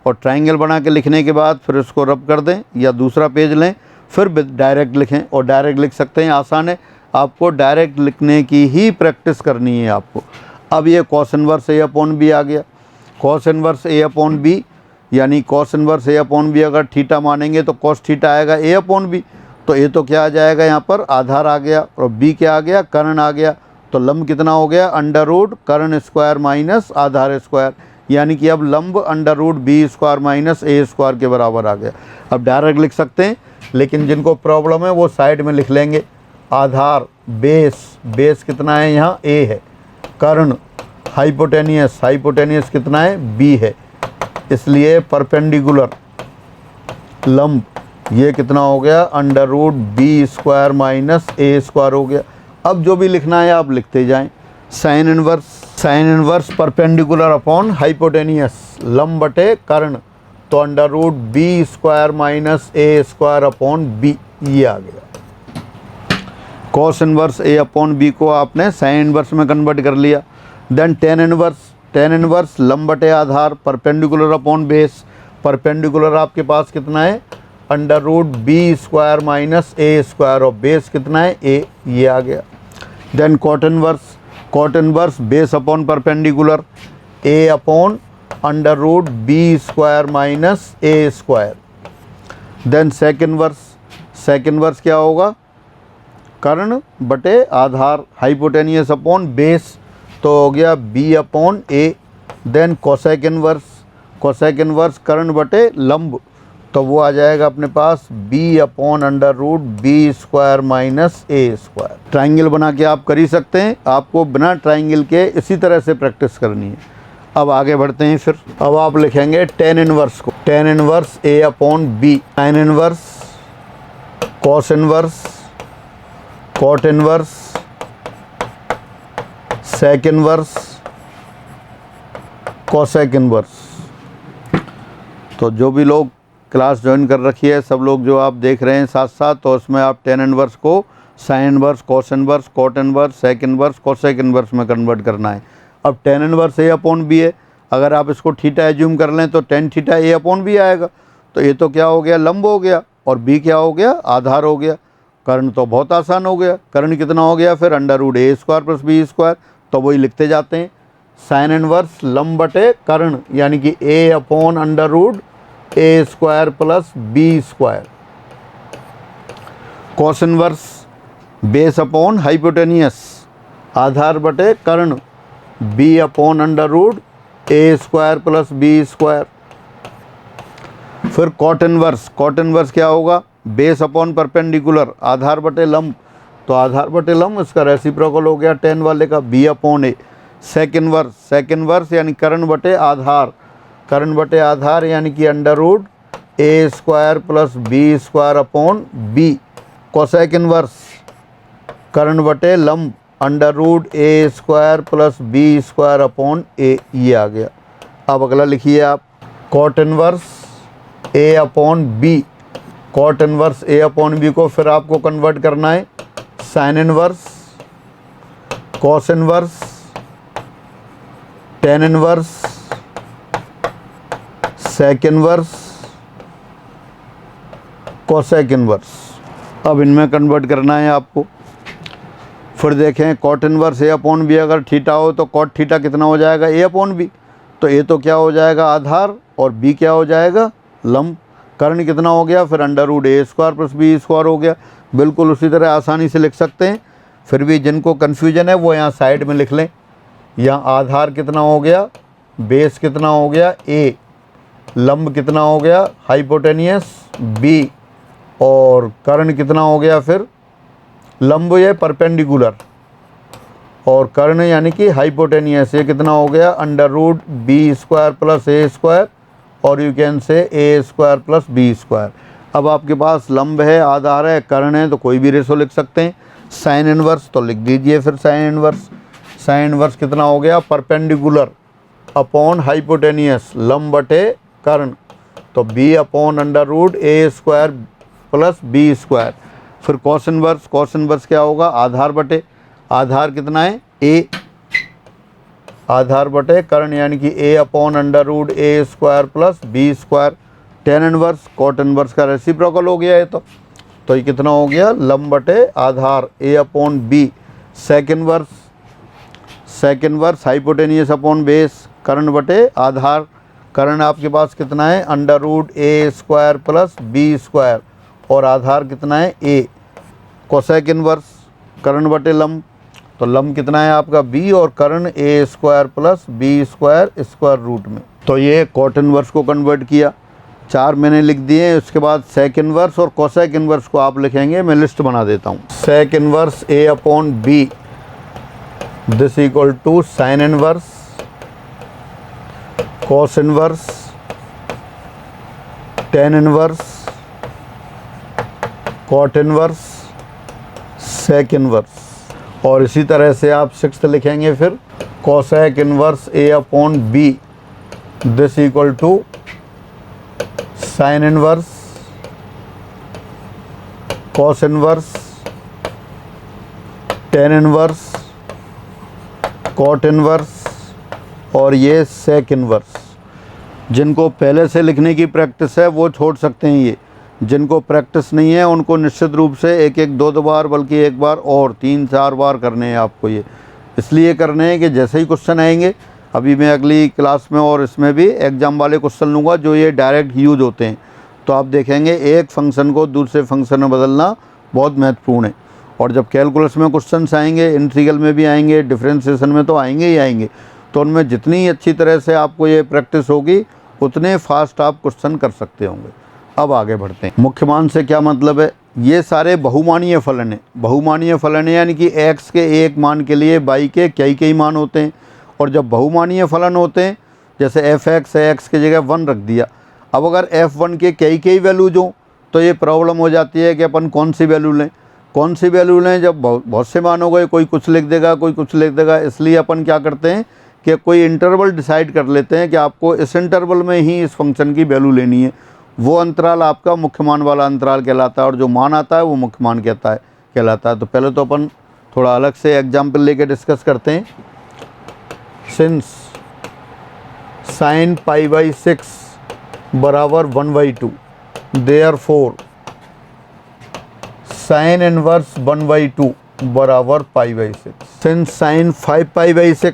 और ट्राइंगल बना के लिखने के बाद फिर उसको रब कर दें या दूसरा पेज लें, फिर डायरेक्ट लिखें। और डायरेक्ट लिख सकते हैं, आसान है। आपको डायरेक्ट लिखने की ही प्रैक्टिस करनी है आपको। अब ये कॉस इनवर्स ए अपॉन बी आ गया। कॉस इनवर्स ए अपॉन बी, यानी कॉस इनवर्स ए अपॉन बी अगर थीटा मानेंगे तो कॉस थीटा आएगा ए अपॉन बी। तो ए तो क्या आ जाएगा, यहाँ पर आधार आ गया, और बी क्या आ गया, कर्ण आ गया। तो लंब कितना हो गया अंडर रूट कर्ण स्क्वायर माइनस आधार स्क्वायर, यानी कि अब लंब under root B square minus a square के बराबर आ गया। अब डायरेक्ट लिख सकते हैं, लेकिन जिनको प्रॉब्लम है वो साइड में लिख लेंगे। आधार बेस कितना है, यहाँ ए है। कर्ण हाइपोटेनियस कितना है, बी है। इसलिए परपेंडिकुलर लंब ये कितना हो गया under root B square minus a square हो गया। अब जो भी लिखना है आप लिखते जाएं। Sine inverse perpendicular upon hypotenuse, लंब बटे कर्ण, तो under root B square minus a square upon b, ये आ गया। कॉस इनवर्स ए अपॉन बी को आपने साइन इनवर्स में कन्वर्ट कर लिया। देन टेन इनवर्स लंब बटे आधार, परपेंडिकुलर अपॉन बेस। परपेंडिकुलर आपके पास कितना है under root B square minus a square, और बेस कितना है ए, ये आ गया। Then cot inverse base upon perpendicular, a upon under root B square minus a square. Then sec inverse क्या होगा, कर्ण बटे आधार, हाइपोटेनियस अपॉन बेस, तो हो गया b upon a. Then cosec inverse कर्ण बटे लंब, तो वो आ जाएगा अपने पास b upon under root B square minus a square. Triangle बना के आप कर ही सकते हैं, आपको बिना ट्राइंगल के इसी तरह से प्रैक्टिस करनी है। अब आगे बढ़ते हैं। फिर अब आप लिखेंगे टेन इनवर्स को, टेन इनवर्स ए upon B, sine inverse, cos inverse, cot inverse, sec inverse, cosec inverse. तो जो भी लोग क्लास ज्वाइन कर रखी है, सब लोग जो आप देख रहे हैं साथ साथ, तो उसमें आप टेन इनवर्स को sine inverse, cos inverse, cot inverse, sec inverse, cosec inverse में कन्वर्ट करना है। अब टेन इनवर्स ए अपॉन बी है, अगर आप इसको थीटा एज्यूम कर लें तो tan theta A upon B आएगा। तो ये तो क्या हो गया, लंब हो गया, और बी क्या हो गया, आधार हो गया। कर्ण तो बहुत आसान हो गया, कर्ण कितना हो गया फिर, under root A square plus B square. तो वही लिखते जाते हैं, साइन इनवर्स लंब बटे कर्ण, यानी कि A upon under root A square plus B square. Cos inverse base upon hypotenuse, आधार बटे कर्ण, B upon under root A square plus B square. फिर कॉट इनवर्स क्या होगा, बेस अपॉन परपेंडिकुलर, आधार बटे लंब, तो आधार बटे लंब इसका रेसिप्रोकल हो गया टेन वाले का, बी अपॉन ए। सेक इनवर्स यानी कर्ण बटे आधार यानी कि under root A square plus B square upon B. Cosec inverse कर्ण बटे लंब, under root A square plus B square upon A, ये आ गया। अब अगला लिखिए आप, कॉट इनवर्स ए अपॉन बी। कॉट इनवर्स ए अपॉन बी को फिर आपको कन्वर्ट करना है sine inverse, cos inverse, tan inverse, sec inverse, cosec inverse. अब इनमें कन्वर्ट करना है आपको। फिर देखें, कॉट इनवर्स ए अपॉन बी अगर थीटा हो तो कॉट थीटा कितना हो जाएगा, ए अपॉन बी। तो ए तो क्या हो जाएगा, आधार, और बी क्या हो जाएगा, लंब। कर्ण कितना हो गया फिर, under root A square plus B square हो गया। बिल्कुल उसी तरह आसानी से लिख सकते हैं। फिर भी जिनको कन्फ्यूजन है वो यहाँ साइड में लिख लें। यहाँ आधार कितना हो गया, बेस कितना हो गया ए, लंब कितना हो गया हाइपोटेनियस बी, और कर्ण कितना हो गया फिर, लंब ये परपेंडिकुलर, और कर्ण यानी कि हाइपोटेनियस, ये कितना हो गया, under root B square plus A square, और you can say A square plus B square. अब आपके पास लंब है, आधार है, कर्ण है, तो कोई भी रेशो लिख सकते हैं। साइन इनवर्स तो लिख दीजिए फिर, साइन इनवर्स कितना हो गया, परपेंडिकुलर अपॉन हाइपोटेनियस, लंब बटे कर्ण, तो B upon under root A square plus B square. फिर कॉस इनवर्स क्या होगा, आधार बटे, आधार कितना है ए, आधार बटे कर्ण यानी कि A upon under root A square plus B square. Tan inverse cot inverse का रेसिप्रोकल हो गया है, तो ये कितना हो गया, लंब बटे आधार, A upon B. Sec inverse hypotenuse upon base, कर्ण बटे आधार, कर्ण आपके पास कितना है, under root A square plus B square, और आधार कितना है ए। कोसेक इनवर्स कर्ण बटे लंब, तो लंब कितना है आपका बी, और कर्ण A square plus B square square root में। तो ये कॉट इनवर्स को कन्वर्ट किया, 4 मैंने लिख दिए। उसके बाद सेक इनवर्स और कोसेक इनवर्स को आप लिखेंगे, मैं लिस्ट बना देता हूँ। Sec inverse A upon B this equal to sine inverse, cos inverse, tan inverse, cot inverse, sec inverse. और इसी तरह से आप सिक्स्थ लिखेंगे फिर, cosec inverse A upon B this equal to sine inverse, cos inverse, tan inverse, cot inverse, और ये sec inverse. जिनको पहले से लिखने की प्रैक्टिस है वो छोड़ सकते हैं ये, जिनको प्रैक्टिस नहीं है उनको निश्चित रूप से एक एक दो बार, बल्कि एक बार और 3-4 बार करने हैं आपको। ये इसलिए करने हैं कि जैसे ही क्वेश्चन आएंगे, अभी मैं अगली क्लास में और इसमें भी एग्ज़ाम वाले क्वेश्चन लूँगा जो ये डायरेक्ट यूज होते हैं, तो आप देखेंगे एक फंक्शन को दूसरे फंक्शन में बदलना बहुत महत्वपूर्ण है। और जब कैलकुलस में क्वेश्चन आएंगे, इंटीग्रल में भी आएंगे, डिफरेंशिएशन में तो आएंगे ही आएंगे, तो उनमें जितनी अच्छी तरह से आपको ये प्रैक्टिस होगी उतने फास्ट आप क्वेश्चन कर सकते होंगे। अब आगे बढ़ते हैं। मुख्य मान से क्या मतलब है, ये सारे बहुमानीय फलन हैं। बहुमानीय फलन है यानी कि x के एक मान के लिए y के कई मान होते हैं। और जब बहुमानीय फलन होते हैं, जैसे f(x) है, x की जगह 1 रख दिया, अब अगर f1 के कई वैल्यूज हों तो ये प्रॉब्लम हो जाती है कि अपन कौन सी वैल्यू लें। जब बहुत से मान हो गए, कोई कुछ लिख देगा, कोई कुछ लिख देगा, इसलिए अपन क्या करते हैं कि कोई इंटरवल डिसाइड कर लेते हैं कि आपको इस इंटरवल में ही इस फंक्शन की वैल्यू लेनी है। वो अंतराल आपका मुख्य मान वाला अंतराल कहलाता है, और जो मान आता है वो मुख्य मान कहलाता है। तो पहले तो अपन थोड़ा अलग से एग्जाम्पल लेके डिस्कस करते हैं। सिंस साइन पाई बाई 6 बराबर 1/2। देयरफॉर साइन इनवर्स 1/2 बराबर pi by 6। Since sign 5 pi by 6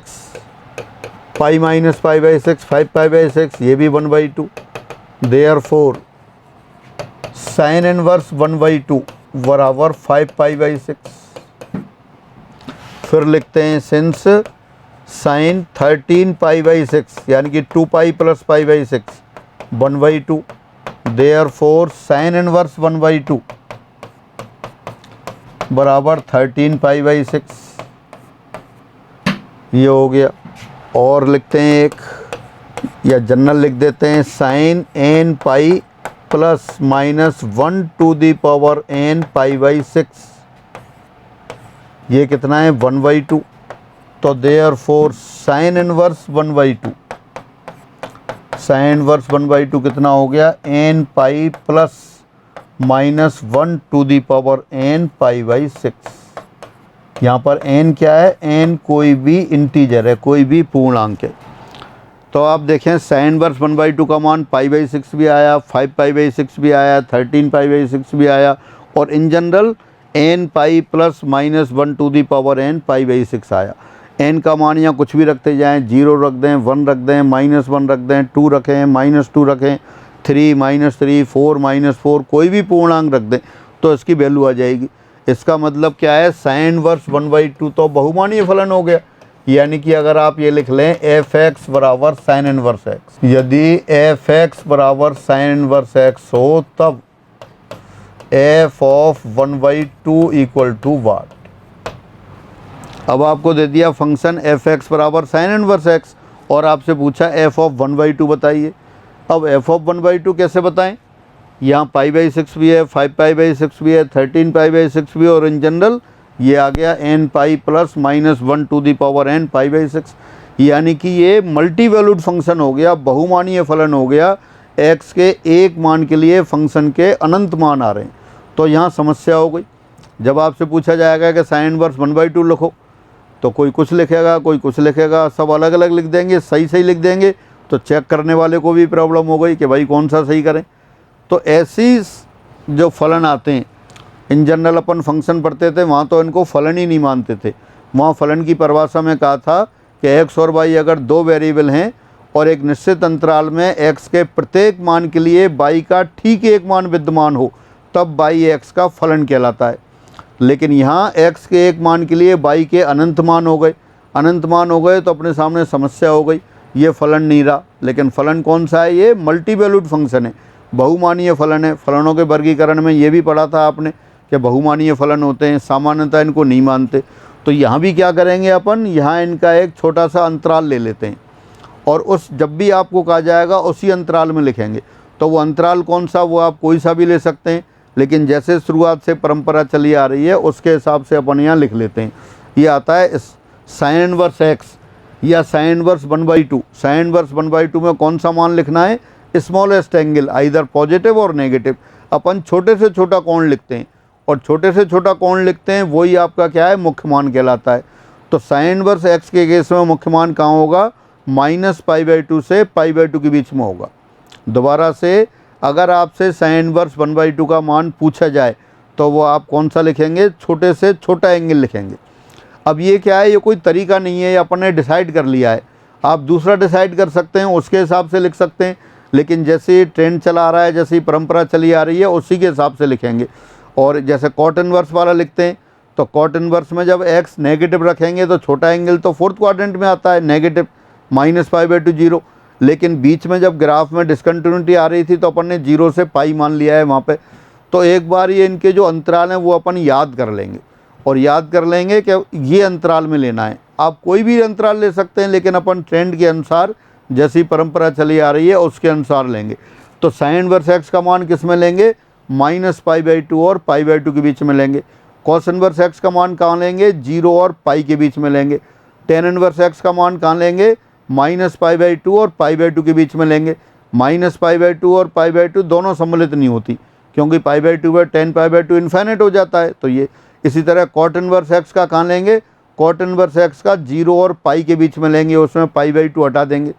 pi minus pi by 6 5 pi by 6 ये भी 1/2। देयरफॉर साइन इनवर्स 1/2 बराबर 5 पाई बाई 6। फिर लिखते हैं सिंस साइन 13 पाई बाई 6 यानी कि 2 pi plus pi by 6 1/2। Therefore sine inverse 1/2 बराबर 13 पाई बाई 6। ये हो गया। और लिखते हैं एक या जनरल लिख देते हैं sine n pi plus minus 1 to the power n pi by 6। ये कितना है 1/2। तो therefore sine inverse 1/2 sine inverse 1/2 कितना हो गया n pi plus minus 1 to the power n pi by 6। यहाँ पर n क्या है, n कोई भी इंटीजर है, कोई भी पूर्णांक है। तो आप देखें साइन इनवर्स 1/2 का मान पाई बाई 6 भी आया, 5 पाई बाई 6 भी आया, 13 पाई बाई 6 भी आया और in general n pi plus minus 1 to the power n pi by 6 आया। n का मान यहाँ कुछ भी रखते जाएं, 0 रख दें, 1 रख दें, -1 रख दें, 2 रखें, -2 रखें, 3 -3 4 -4 कोई भी पूर्णांक रख दें तो इसकी वैल्यू आ जाएगी। इसका मतलब क्या है, साइन इनवर्स 1/2 तो बहुमानीय फलन हो गया। यानी कि अगर आप ये लिख लें एफ एक्स बराबर साइन इनवर्स एक्स, यदि एफ एक्स बराबर साइन इनवर्स एक्स हो तब एफ ऑफ 1/2 इक्वल टू वाट। अब आपको दे दिया फंक्शन एफ एक्स बराबर साइन इनवर्स एक्स और आपसे पूछा एफ ऑफ 1/2 बताइए। अब एफ ऑफ 1/2 कैसे बताएं, यहाँ पाई बाई 6 भी है, 5 पाई बाई 6 भी है, 13 पाई बाई 6 भी है और इन जनरल ये आ गया n pi plus minus 1 to the power n pi by 6। यानी कि ये मल्टी वैल्यूड फंक्शन हो गया, बहुमानीय फलन हो गया। x के एक मान के लिए फंक्शन के अनंत मान आ रहे हैं। तो यहाँ समस्या हो गई। जब आपसे पूछा जाएगा कि साइन इनवर्स 1/2 लिखो तो कोई कुछ लिखेगा, कोई कुछ लिखेगा, सब अलग अलग लिख देंगे, सही सही लिख देंगे। तो चेक करने वाले को भी प्रॉब्लम हो गई कि भाई कौन सा सही करें। तो ऐसी जो फलन आते हैं, इन जनरल अपन फंक्शन पढ़ते थे वहाँ तो इनको फलन ही नहीं मानते थे। वहाँ फलन की परिभाषा में कहा था कि x और y अगर दो वेरिएबल हैं और एक निश्चित अंतराल में x के प्रत्येक मान के लिए y का ठीक एक मान विद्यमान हो तब y x का फलन कहलाता है। लेकिन यहाँ x के एक मान के लिए y के अनंत मान हो गए, अनंत मान हो गए तो अपने सामने समस्या हो गई, ये फलन नहीं रहा। लेकिन फलन कौन सा है, ये मल्टी वैल्यूड फंक्शन है, बहुमानीय फलन है। फलनों के वर्गीकरण में ये भी पढ़ा था आपने कि बहुमानीय फलन होते हैं, सामान्यतः इनको नहीं मानते। तो यहाँ भी क्या करेंगे अपन, यहाँ इनका एक छोटा सा अंतराल ले लेते हैं और उस जब भी आपको कहा जाएगा उसी अंतराल में लिखेंगे। तो वो अंतराल कौन सा, वो आप कोई सा भी ले सकते हैं, लेकिन जैसे शुरुआत से परंपरा चली आ रही है उसके हिसाब से अपन यहाँ लिख लेते हैं। ये आता है साइन इनवर्स एक्स या साइन इनवर्स 1/2। साइन इनवर्स 1/2 में कौन सा मान लिखना है, स्मॉलेस्ट एंगल, आइदर पॉजिटिव और नेगेटिव। अपन छोटे से छोटा कोण लिखते हैं और छोटे से छोटा कोण लिखते हैं वही आपका क्या है, मुख्य मान कहलाता है। तो साइन इनवर्स एक्स के केस में मुख्य मान कहाँ होगा, -π/2 से π/2 के बीच में होगा। दोबारा से अगर आपसे साइन इनवर्स 1/2 का मान पूछा जाए तो वो आप कौन सा लिखेंगे, छोटे से छोटा एंगल लिखेंगे। अब ये क्या है, ये कोई तरीका नहीं है, ये अपन ने डिसाइड कर लिया है। आप दूसरा डिसाइड कर सकते हैं, उसके हिसाब से लिख सकते हैं, लेकिन जैसे ट्रेंड चला आ रहा है, जैसी परंपरा चली आ रही है उसी के हिसाब से लिखेंगे। और जैसे कॉट इनवर्स वाला लिखते हैं तो कॉट इनवर्स में जब x नेगेटिव रखेंगे तो छोटा एंगल तो फोर्थ क्वाड्रेंट में आता है, नेगेटिव -π/2 0। लेकिन बीच में जब ग्राफ में डिसकंटिन्यूटी आ रही थी तो अपन ने 0 से पाई मान लिया है वहाँ पे। तो एक बार ये इनके जो अंतराल हैं वो अपन याद कर लेंगे और याद कर लेंगे कि ये अंतराल में लेना है। आप कोई भी अंतराल ले सकते हैं, लेकिन अपन ट्रेंड के अनुसार जैसी परंपरा चली आ रही है उसके अनुसार लेंगे। तो साइन इनवर्स एक्स का मान किस में लेंगे, -π/2 और π/2 के बीच में लेंगे। कॉस इनवर्स एक्स का मान कहाँ लेंगे, 0 और पाई के बीच में लेंगे। टेन इनवर्स एक्स का मान कहाँ लेंगे, -π/2 और π/2 के बीच में लेंगे। -π/2 और π/2 दोनों सम्मिलित नहीं होती क्योंकि π/2 में tan π/2 इन्फिनिट हो जाता है। तो ये इसी तरह कॉट इनवर्स एक्स का कहाँ लेंगे, कॉट इनवर्स एक्स का 0 और पाई के बीच में लेंगे, उसमें π/2 हटा देंगे।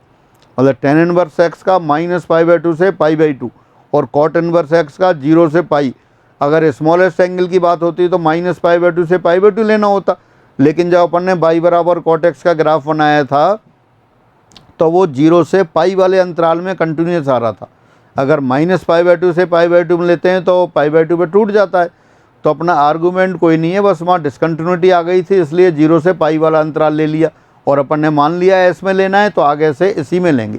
मतलब टेन इनवर्स एक्स का -π/2 से π/2 और कॉट इनवर्स एक्स का 0 से पाई। अगर स्मॉलेस्ट एंगल की बात होती तो -π/2 से π/2 लेना होता, लेकिन जब अपन ने y बराबर कॉट एक्स का ग्राफ बनाया था तो वो 0 से पाई वाले अंतराल में कंटिन्यूस आ रहा था। अगर -π/2 से π/2 में लेते हैं तो π/2 पे टूट जाता है। तो अपना आर्गूमेंट कोई नहीं है, बस वहाँ डिसकंटिन्यूटी आ गई थी, इसलिए 0 से पाई वाला अंतराल ले लिया और अपन ने मान लिया है इसमें लेना है तो आगे से इसी में लेंगे।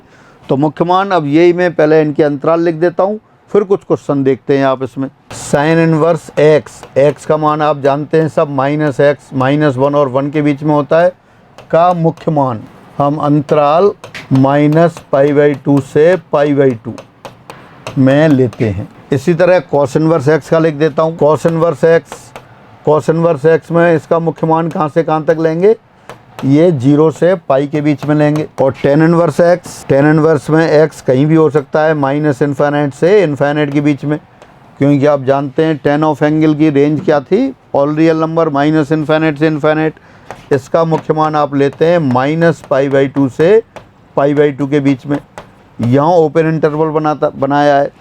तो मुख्य मान अब यही मैं पहले इनके अंतराल लिख देता हूँ, फिर कुछ क्वेश्चन देखते हैं आप इसमें। साइन इनवर्स एक्स का मान आप जानते हैं सब -x -1 और 1 के बीच में होता है का मुख्य मान हम अंतराल -π/2 से π/2 में लेते हैं। इसी तरह कॉस इनवर्स एक्स का लिख देता हूँ। कॉस इनवर्स एक्स में इसका मुख्य मान कहाँ से कहाँ तक लेंगे, ये 0 से पाई के बीच में लेंगे। और टेन इनवर्स में एक्स कहीं भी हो सकता है -∞ से इन्फिनिट के बीच में, क्योंकि आप जानते हैं टेन ऑफ एंगल की रेंज क्या थी, ऑल रियल नंबर -∞ से इन्फिनिट। इसका मुख्य मान आप लेते हैं -π/2 से π/2 के बीच में। यहाँ ओपन इंटरवल बनाया है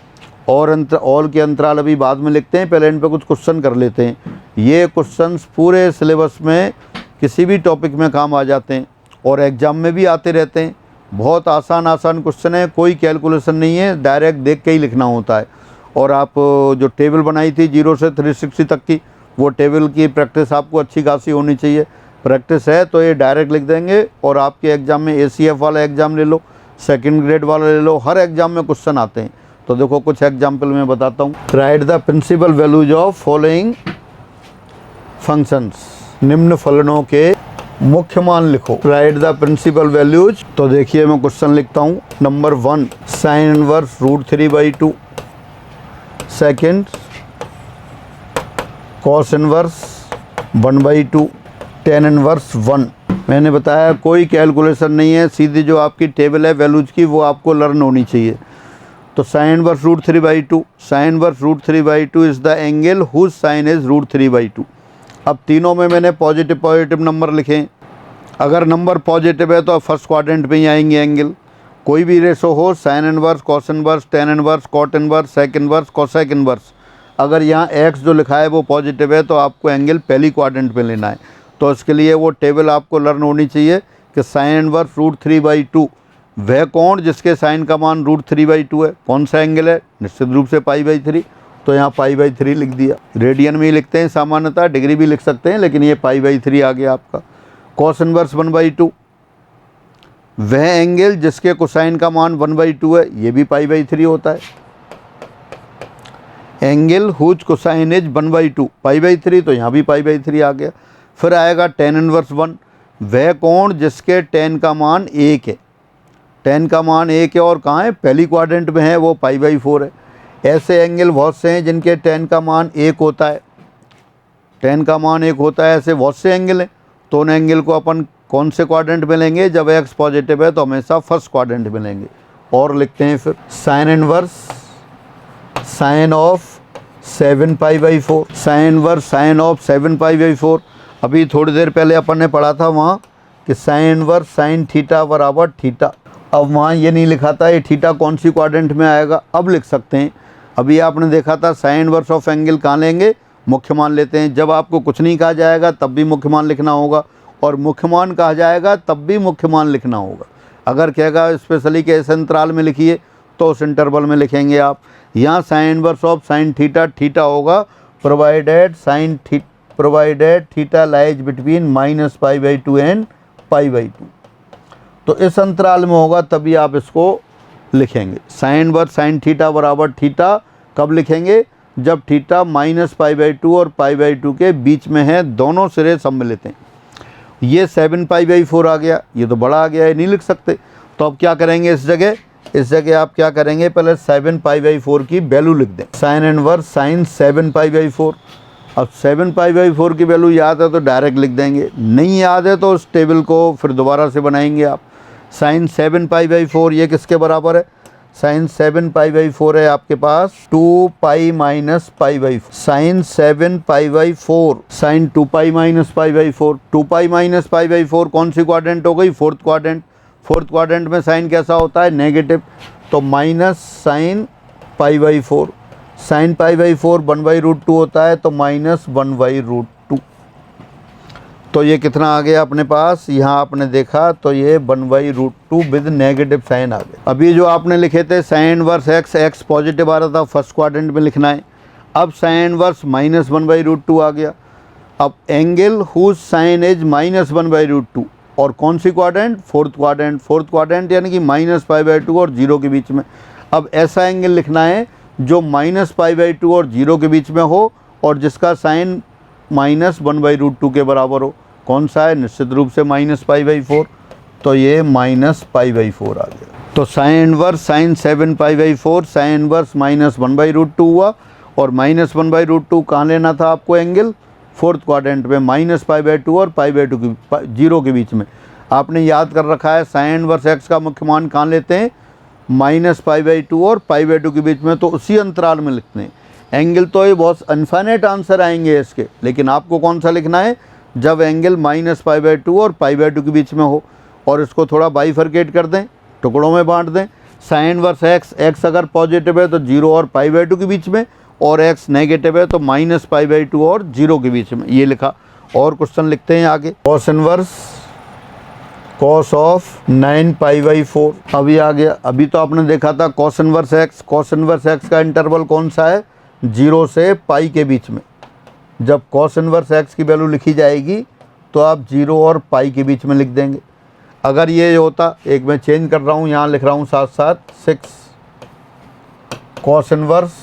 और के अंतराल अभी बाद में लिखते हैं, पहले इन पर कुछ क्वेश्चन कर लेते हैं। ये क्वेश्चंस पूरे सिलेबस में किसी भी टॉपिक में काम आ जाते हैं और एग्ज़ाम में भी आते रहते हैं। बहुत आसान क्वेश्चन है, कोई कैलकुलेशन नहीं है, डायरेक्ट देख के ही लिखना होता है। और आप जो टेबल बनाई थी 0 से 360 तक की, वो टेबल की प्रैक्टिस आपको अच्छी खासी होनी चाहिए। प्रैक्टिस है तो ये डायरेक्ट लिख देंगे। और आपके एग्ज़ाम में ACF वाला एग्ज़ाम ले लो, सेकंड ग्रेड वाला ले लो, हर एग्ज़ाम में क्वेश्चन आते हैं। तो देखो कुछ एग्जाम्पल मैं बताता हूँ। Write the principal values of following functions, निम्न फलनों के मुख्य मान लिखो। राइट द प्रिंसिपल वैल्यूज, तो देखिए मैं क्वेश्चन लिखता हूँ। Number 1 sign inverse √3/2, second cos inverse 1/2, tan inverse 1। मैंने बताया कोई कैलकुलेशन नहीं है, सीधी जो आपकी टेबल है वैल्यूज की वो आपको लर्न होनी चाहिए। तो sine inverse √3/2, sine inverse √3/2 is the angle whose sine is √3/2। अब तीनों में मैंने पॉजिटिव नंबर लिखे। अगर नंबर पॉजिटिव है तो फर्स्ट क्वाड्रेंट में ही आएंगे एंगल। कोई भी रेशो हो, sine inverse, cos inverse, tan inverse, cot inverse, sec inverse, cosec inverse, अगर यहाँ एक्स जो लिखा है वो पॉजिटिव है तो आपको एंगल पहली क्वाड्रेंट में लेना है। तो इसके लिए वो टेबल आपको लर्न होनी चाहिए कि साइन इनवर्स √3/2 वह कोण जिसके साइन का मान √3/2 है, कौन सा एंगल है, निश्चित रूप से π/3। तो यहाँ π/3 लिख दिया। रेडियन में ही लिखते हैं सामान्यतः, डिग्री भी लिख सकते हैं, लेकिन ये π/3 आ गया आपका। कॉस इनवर्स 1/2 वह एंगल जिसके कोसाइन का मान 1/2 है, ये भी π/3 होता है। एंगल हुज कोसाइन इज 1/2 π/3, तो यहाँ भी π/3 आ गया। फिर आएगा टेन इनवर्स 1 वह कोण जिसके टेन का मान 1 है, टेन का मान 1 है और कहाँ है, पहली क्वाड्रेंट में है, वो π/4 है। ऐसे एंगल बहुत से हैं जिनके टेन का मान 1 होता है, टेन का मान 1 होता है, ऐसे बहुत से एंगल हैं। तो उन एंगल को अपन कौन से क्वाड्रेंट में लेंगे, जब एक्स पॉजिटिव है तो हमेशा फर्स्ट क्वाड्रेंट में लेंगे। और लिखते हैं फिर sine inverse sine of 7π/4, sine inverse sine of 7π/4। अभी थोड़ी देर पहले अपन ने पढ़ा था वहाँ कि साइन इनवर्स साइन थीटा बराबर थीटा। अब वहाँ ये नहीं लिखा था ये थीटा कौन सी क्वाड्रेंट में आएगा, अब लिख सकते हैं। अभी आपने देखा था साइन इनवर्स ऑफ एंगल कहाँ लेंगे, मुख्य मान लेते हैं। जब आपको कुछ नहीं कहा जाएगा तब भी मुख्य मान लिखना होगा, और मुख्य मान कहा जाएगा तब भी मुख्य मान लिखना होगा। अगर कहेगा स्पेशली के इस अंतराल में लिखिए तो उस इंटरवल में लिखेंगे आप। यहाँ sine inverse of sine theta होगा provided theta lies between -π/2 and π/2। तो इस अंतराल में होगा तभी आप इसको लिखेंगे। साइन इनवर्स साइन थीटा बराबर थीटा कब लिखेंगे, जब थीटा -π/2 और π/2 के बीच में है, दोनों सिरे सम्मिलित हैं। ये 7π/4 आ गया, ये तो बड़ा आ गया है, नहीं लिख सकते। तो अब क्या करेंगे, इस जगह आप क्या करेंगे, पहले 7π/4 की वैल्यू लिख दें। Sine inverse sine 7π/4। अब 7π/4 की वैल्यू याद है तो डायरेक्ट लिख देंगे, नहीं याद है तो उस टेबल को फिर दोबारा से बनाएंगे आप। साइन 7π/4 ये किसके बराबर है, साइन 7π/4 है आपके पास 2π - π/4। साइन 7π/4 साइन 2π - π/4, 2π - π/4 कौन सी क्वाड्रेंट हो गई, फोर्थ क्वाड्रेंट। फोर्थ क्वाड्रेंट में साइन कैसा होता है, नेगेटिव, तो minus sine pi by 4, sine pi by 4 1/√2 होता है, तो माइनस 1/√2। तो ये कितना आ गया अपने पास, यहाँ आपने देखा तो ये 1/√2 विद नेगेटिव साइन आ गया। अभी जो आपने लिखे थे sine inverse x, x positive आ रहा था, फर्स्ट क्वाड्रेंट में लिखना है। अब साइन इनवर्स माइनस 1/√2 आ गया। अब angle whose sine is minus 1/√2, और कौन सी quadrant, fourth quadrant, fourth quadrant यानी कि माइनस पाई/2 और 0 के बीच में। अब ऐसा एंगल लिखना है जो माइनस पाई/2 और 0 के बीच में हो और जिसका साइन माइनस 1/√2 के बराबर हो। कौन सा है, निश्चित रूप से माइनस पाई/4, तो ये माइनस पाई/4 आ गया। तो साइन इनवर्स साइन 7 पाई/4 साइन इनवर्स माइनस 1/√2 हुआ, और माइनस 1/√2 कहाँ लेना था आपको एंगल, फोर्थ क्वाड्रेंट में, माइनस पाई/2 और पाई/2 की 0 के बीच में। आपने याद कर रखा है साइन इनवर्स एक्स का मुख्य मान कहाँ लेते हैं, माइनस पाई/2 और पाई/2 के बीच में, तो उसी अंतराल में लिखते हैं। एंगल तो ये बहुत इनफाइनाइट आंसर आएंगे इसके, लेकिन आपको कौन सा लिखना है, जब एंगल माइनस पाई/2 और पाई/2 के बीच में हो। और इसको थोड़ा बाइफरकेट कर दें, टुकड़ों में बांट दें। साइन इनवर्स एक्स, एक्स अगर पॉजिटिव है तो 0 और पाई/2 के बीच में, और एक्स नेगेटिव है तो माइनस पाई/2 और 0 के बीच में, ये लिखा। और क्वेश्चन लिखते हैं आगे, कॉस इनवर्स कॉस ऑफ 9 पाई/4 अभी आ गया। अभी तो आपने देखा था cos inverse x, cos inverse x का इंटरवल कौन सा है, 0 से पाई के बीच में। जब कॉस इनवर्स एक्स की वैल्यू लिखी जाएगी तो आप 0 और पाई के बीच में लिख देंगे। अगर ये होता, एक मैं चेंज कर रहा हूँ, यहाँ लिख रहा हूँ साथ साथ 6 कॉस इनवर्स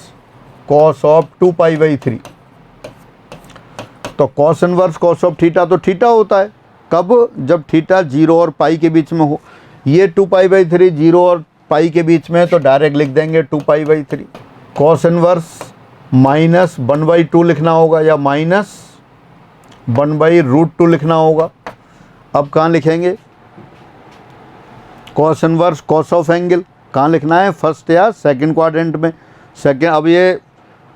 कॉस ऑफ 2 पाई/3, तो cos inverse cos of theta तो थीटा होता है, कब, जब थीटा 0 और पाई के बीच में हो। ये 2 पाई/3 0 और पाई के बीच में है, तो डायरेक्ट लिख देंगे 2 पाई/3। कॉस इनवर्स माइनस 1/2 लिखना होगा, या माइनस 1/√2 लिखना होगा। अब कहाँ लिखेंगे, cos inverse cos of angle कहाँ लिखना है, फर्स्ट या सेकंड क्वाड्रेंट में। सेकंड, अब ये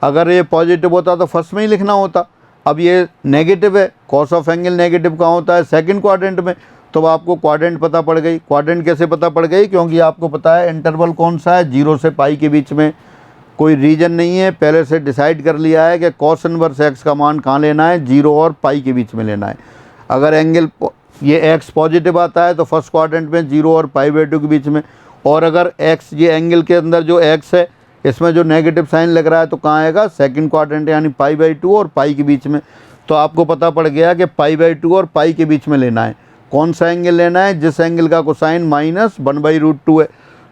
अगर ये पॉजिटिव होता तो फर्स्ट में ही लिखना होता, अब ये नेगेटिव है, कॉस ऑफ एंगल नेगेटिव कहाँ होता है, सेकंड क्वाड्रेंट में। तो आपको क्वाड्रेंट पता पड़ गई। क्वाड्रेंट कैसे पता पड़ गई, क्योंकि आपको पता है इंटरवल कौन सा है, 0 से पाई के बीच में। कोई रीजन नहीं है, पहले से डिसाइड कर लिया है कि कॉस इनवर्स एक्स का मान कहाँ लेना है, 0 और पाई के बीच में लेना है। अगर एंगल ये एक्स पॉजिटिव आता है तो फर्स्ट क्वाड्रेंट में 0 और पाई/2 के बीच में, और अगर एक्स ये एंगल के अंदर जो एक्स है इसमें जो नेगेटिव साइन लग रहा है तो कहाँ आएगा, सेकंड क्वाड्रेंट यानी पाई/2 और पाई के बीच में। तो आपको पता पड़ गया कि पाई/2 और पाई के बीच में लेना है। कौन सा एंगल लेना है, जिस एंगल का कोसाइन माइनस 1/√2 है।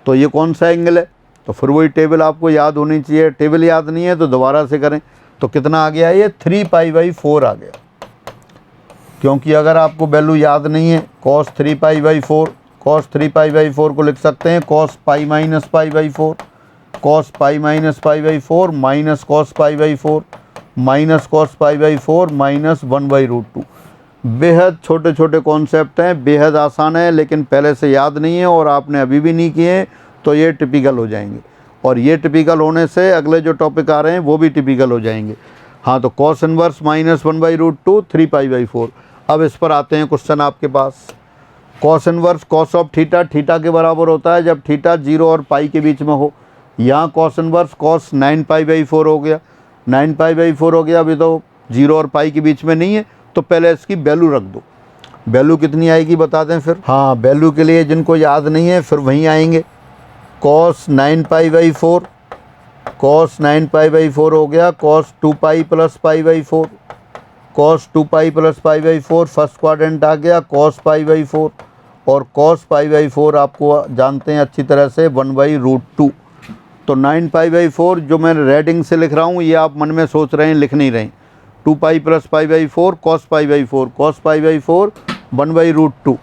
तो ये कौन सा एंगल है, तो फिर वही टेबल आपको याद होनी चाहिए। टेबल याद नहीं है तो दोबारा से करें। तो कितना आ गया, ये 3 पाई/4 आ गया। क्योंकि अगर आपको वैल्यू याद नहीं है, कॉस 3 पाई/4, कॉस 3 पाई/4 को लिख सकते हैं कॉस पाई माइनस पाई/4, कॉस पाई माइनस पाई/4 माइनस कॉस पाई/4 माइनस कॉस पाई/4 माइनस 1/√2। बेहद छोटे छोटे कॉन्सेप्ट हैं, बेहद आसान है, लेकिन पहले से याद नहीं है और आपने अभी भी नहीं किए तो ये टिपिकल हो जाएंगे। और ये टिपिकल होने से अगले जो टॉपिक आ रहे हैं वो भी टिपिकल हो जाएंगे। हाँ, तो कॉस इनवर्स माइनस 1/√2 3 पाई/4। अब इस पर आते हैं क्वेश्चन आपके पास। Cos inverse cos of theta, theta के बराबर होता है जब थीटा 0 और पाई के बीच में हो। यहाँ कॉस इनवर्स कॉस 9 पाई/4 हो गया, 9 पाई/4 हो गया। अभी तो 0 और पाई के बीच में नहीं है, तो पहले इसकी वैल्यू रख दो। वैल्यू कितनी आएगी बता दें फिर। हाँ, वैल्यू के लिए जिनको याद नहीं है फिर वहीं आएंगे। कॉस 9 पाई/4, कॉस 9 पाई/4 हो गया कॉस 2 पाई प्लस पाई/4, कॉस 2 पाई प्लस पाई/4 फर्स्ट क्वाड्रेंट आ गया कॉस पाई/4, और कॉस पाई/4 आपको जानते हैं अच्छी तरह से 1/√2। तो 9 पाई/4 जो मैं रेडिंग से लिख रहा हूँ ये आप मन में सोच रहे हैं, लिख नहीं रहे हैं। 2 पाई प्लस पाई/4 कॉस पाई/4, कॉस पाई/4 1/√2।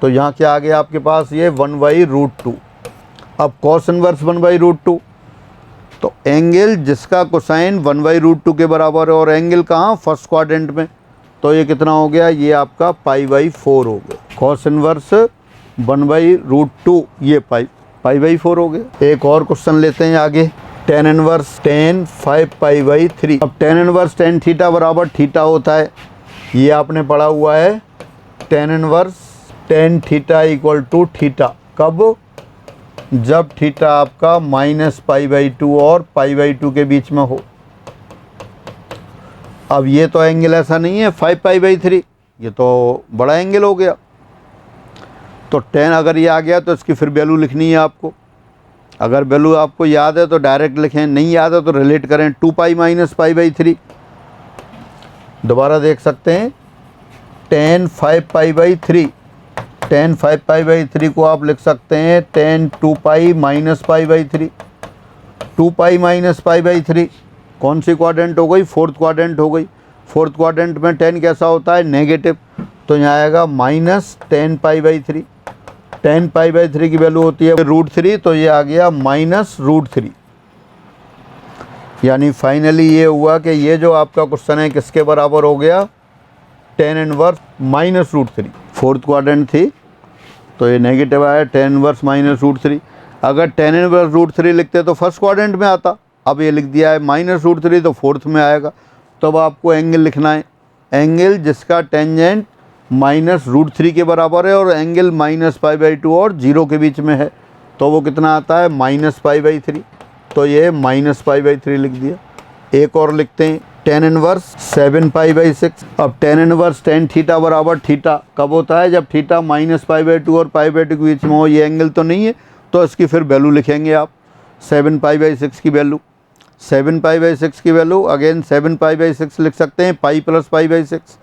तो यहाँ क्या आ गया आपके पास, ये 1/√2। अब कॉस इनवर्स 1/√2, तो एंगल जिसका कोसाइन 1/√2 के बराबर है, और एंगल कहाँ, फर्स्ट क्वाड्रेंट में। तो ये कितना हो गया, ये आपका पाई/4 हो गया। कॉस इनवर्स 1/√2 ये पाई/4 हो गया। एक और क्वेश्चन लेते हैं आगे। टेन इनवर्स टेन 5 पाई/3। अब टेन इनवर्स टेन थीटा बराबर थीटा होता है, ये आपने पढ़ा हुआ है। Tan inverse tan theta equal to theta. कब? जब थीटा आपका -π/2 और π/2 के बीच में हो। अब ये तो एंगल ऐसा नहीं है 5π/3, ये तो बड़ा एंगल हो गया। तो 10 अगर ये आ गया तो इसकी फिर वैल्यू लिखनी है आपको। अगर वैल्यू आपको याद है तो डायरेक्ट लिखें, नहीं याद है तो रिलेट करें। 2π - π/3 दोबारा देख सकते हैं। tan 5π/3, tan 5π/3 को आप लिख सकते हैं tan 2π - π/3। 2π - π/3 कौन सी क्वाड्रेंट हो गई? फोर्थ क्वाड्रेंट हो गई। फोर्थ क्वाड्रेंट में 10 कैसा होता है? नेगेटिव। तो यहाँ आएगा -10π/3। tan π/3 की वैल्यू होती है √3, तो ये आ गया -√3। यानी फाइनली ये हुआ कि ये जो आपका क्वेश्चन है किसके बराबर हो गया? tan inverse -√3। फोर्थ क्वाड्रेंट थी तो ये नेगेटिव आया, tan इनवर्स -√3। अगर tan इनवर्स √3 लिखते तो फर्स्ट क्वाड्रेंट में आता। अब ये लिख दिया है -√3 तो फोर्थ में आएगा। तब आपको एंगल लिखना है, एंगल जिसका टेंजेंट -√3 के बराबर है और एंगल -π/2 और 0 के बीच में है। तो वो कितना आता है? -π/3। तो ये -π/3 लिख दिया। एक और लिखते हैं tan इनवर्स 7π/6। अब tan इनवर्स tan थीटा बराबर थीटा कब होता है? जब थीटा -π/2 और π/2 के बीच में हो। ये एंगल तो नहीं है तो इसकी फिर वैल्यू लिखेंगे आप 7π/6 की वैल्यू। 7π/6 की वैल्यू अगेन 7π/6 लिख सकते हैं, पाई प्लस π/6।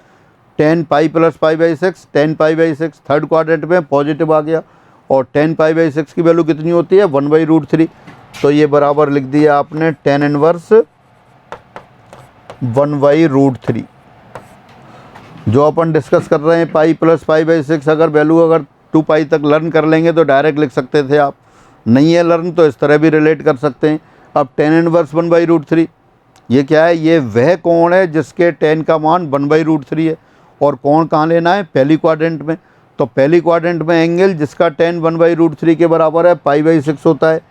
10π + π/6, 10π/6 थर्ड क्वाड्रेंट में पॉजिटिव आ गया। और 10π/6 की वैल्यू कितनी होती है? 1/√3। तो ये बराबर लिख दिया आपने tan इनवर्स 1/√3। जो अपन डिस्कस कर रहे हैं पाई प्लस π/6, अगर वैल्यू अगर 2π तक लर्न कर लेंगे तो डायरेक्ट लिख सकते थे आप। नहीं है लर्न तो इस तरह भी रिलेट कर सकते हैं। अब tan इनवर्स 1/√3 ये क्या है? ये वह कोण है जिसके tan का मान 1/√3 है। और कोण कहाँ लेना है? पहली क्वाड्रेंट में। तो पहली क्वाड्रेंट में एंगल जिसका tan 1/√3 के बराबर है π/6 होता है।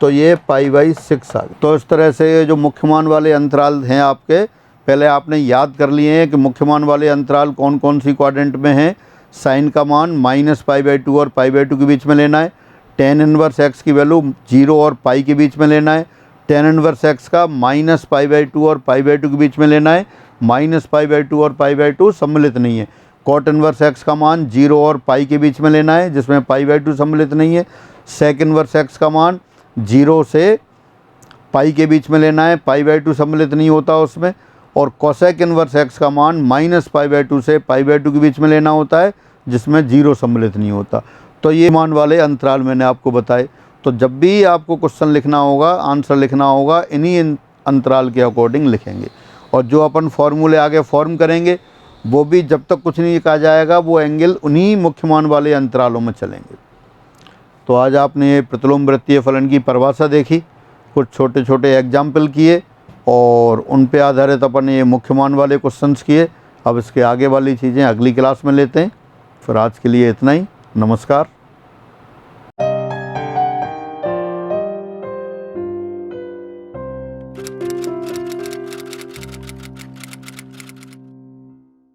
तो ये π/6 आ गया। तो इस तरह से जो मुख्य मान वाले अंतराल हैं आपके, पहले आपने याद कर लिए हैं कि मुख्य मान वाले अंतराल कौन कौन सी क्वाड्रेंट में हैं। साइन का मान -π/2 और π/2 के बीच में लेना है। tan इनवर्स x की वैल्यू 0 और पाई के बीच में लेना है। tan इनवर्स x का -π/2 और π/2 के बीच में लेना है। -π/2 और π/2 सम्मिलित नहीं है। cot इनवर्स x का मान 0 और पाई के बीच में लेना है, जिसमें π/2 सम्मिलित नहीं है। sec इनवर्स x का मान 0 से पाई के बीच में लेना है, π/2 सम्मिलित नहीं होता उसमें। और cosec इनवर्स x का मान -π/2 से π/2 के बीच में लेना होता है, जिसमें 0 सम्मिलित नहीं होता। तो ये मान वाले अंतराल मैंने आपको बताए। तो जब भी आपको क्वेश्चन लिखना होगा, आंसर लिखना होगा, इन्हीं अंतराल के अकॉर्डिंग लिखेंगे। और जो अपन फॉर्मूले आगे फॉर्म करेंगे वो भी जब तक कुछ नहीं कहा जाएगा वो एंगल उन्हीं मुख्य मान वाले अंतरालों में चलेंगे। तो आज आपने ये प्रतिलोम वृत्तीय फलन की परिभाषा देखी, कुछ छोटे छोटे एग्जाम्पल किए और उन पे आधारित अपन ये मुख्य मान वाले क्वेश्चंस किए। अब इसके आगे वाली चीज़ें अगली क्लास में लेते हैं। फिर आज के लिए इतना ही। नमस्कार।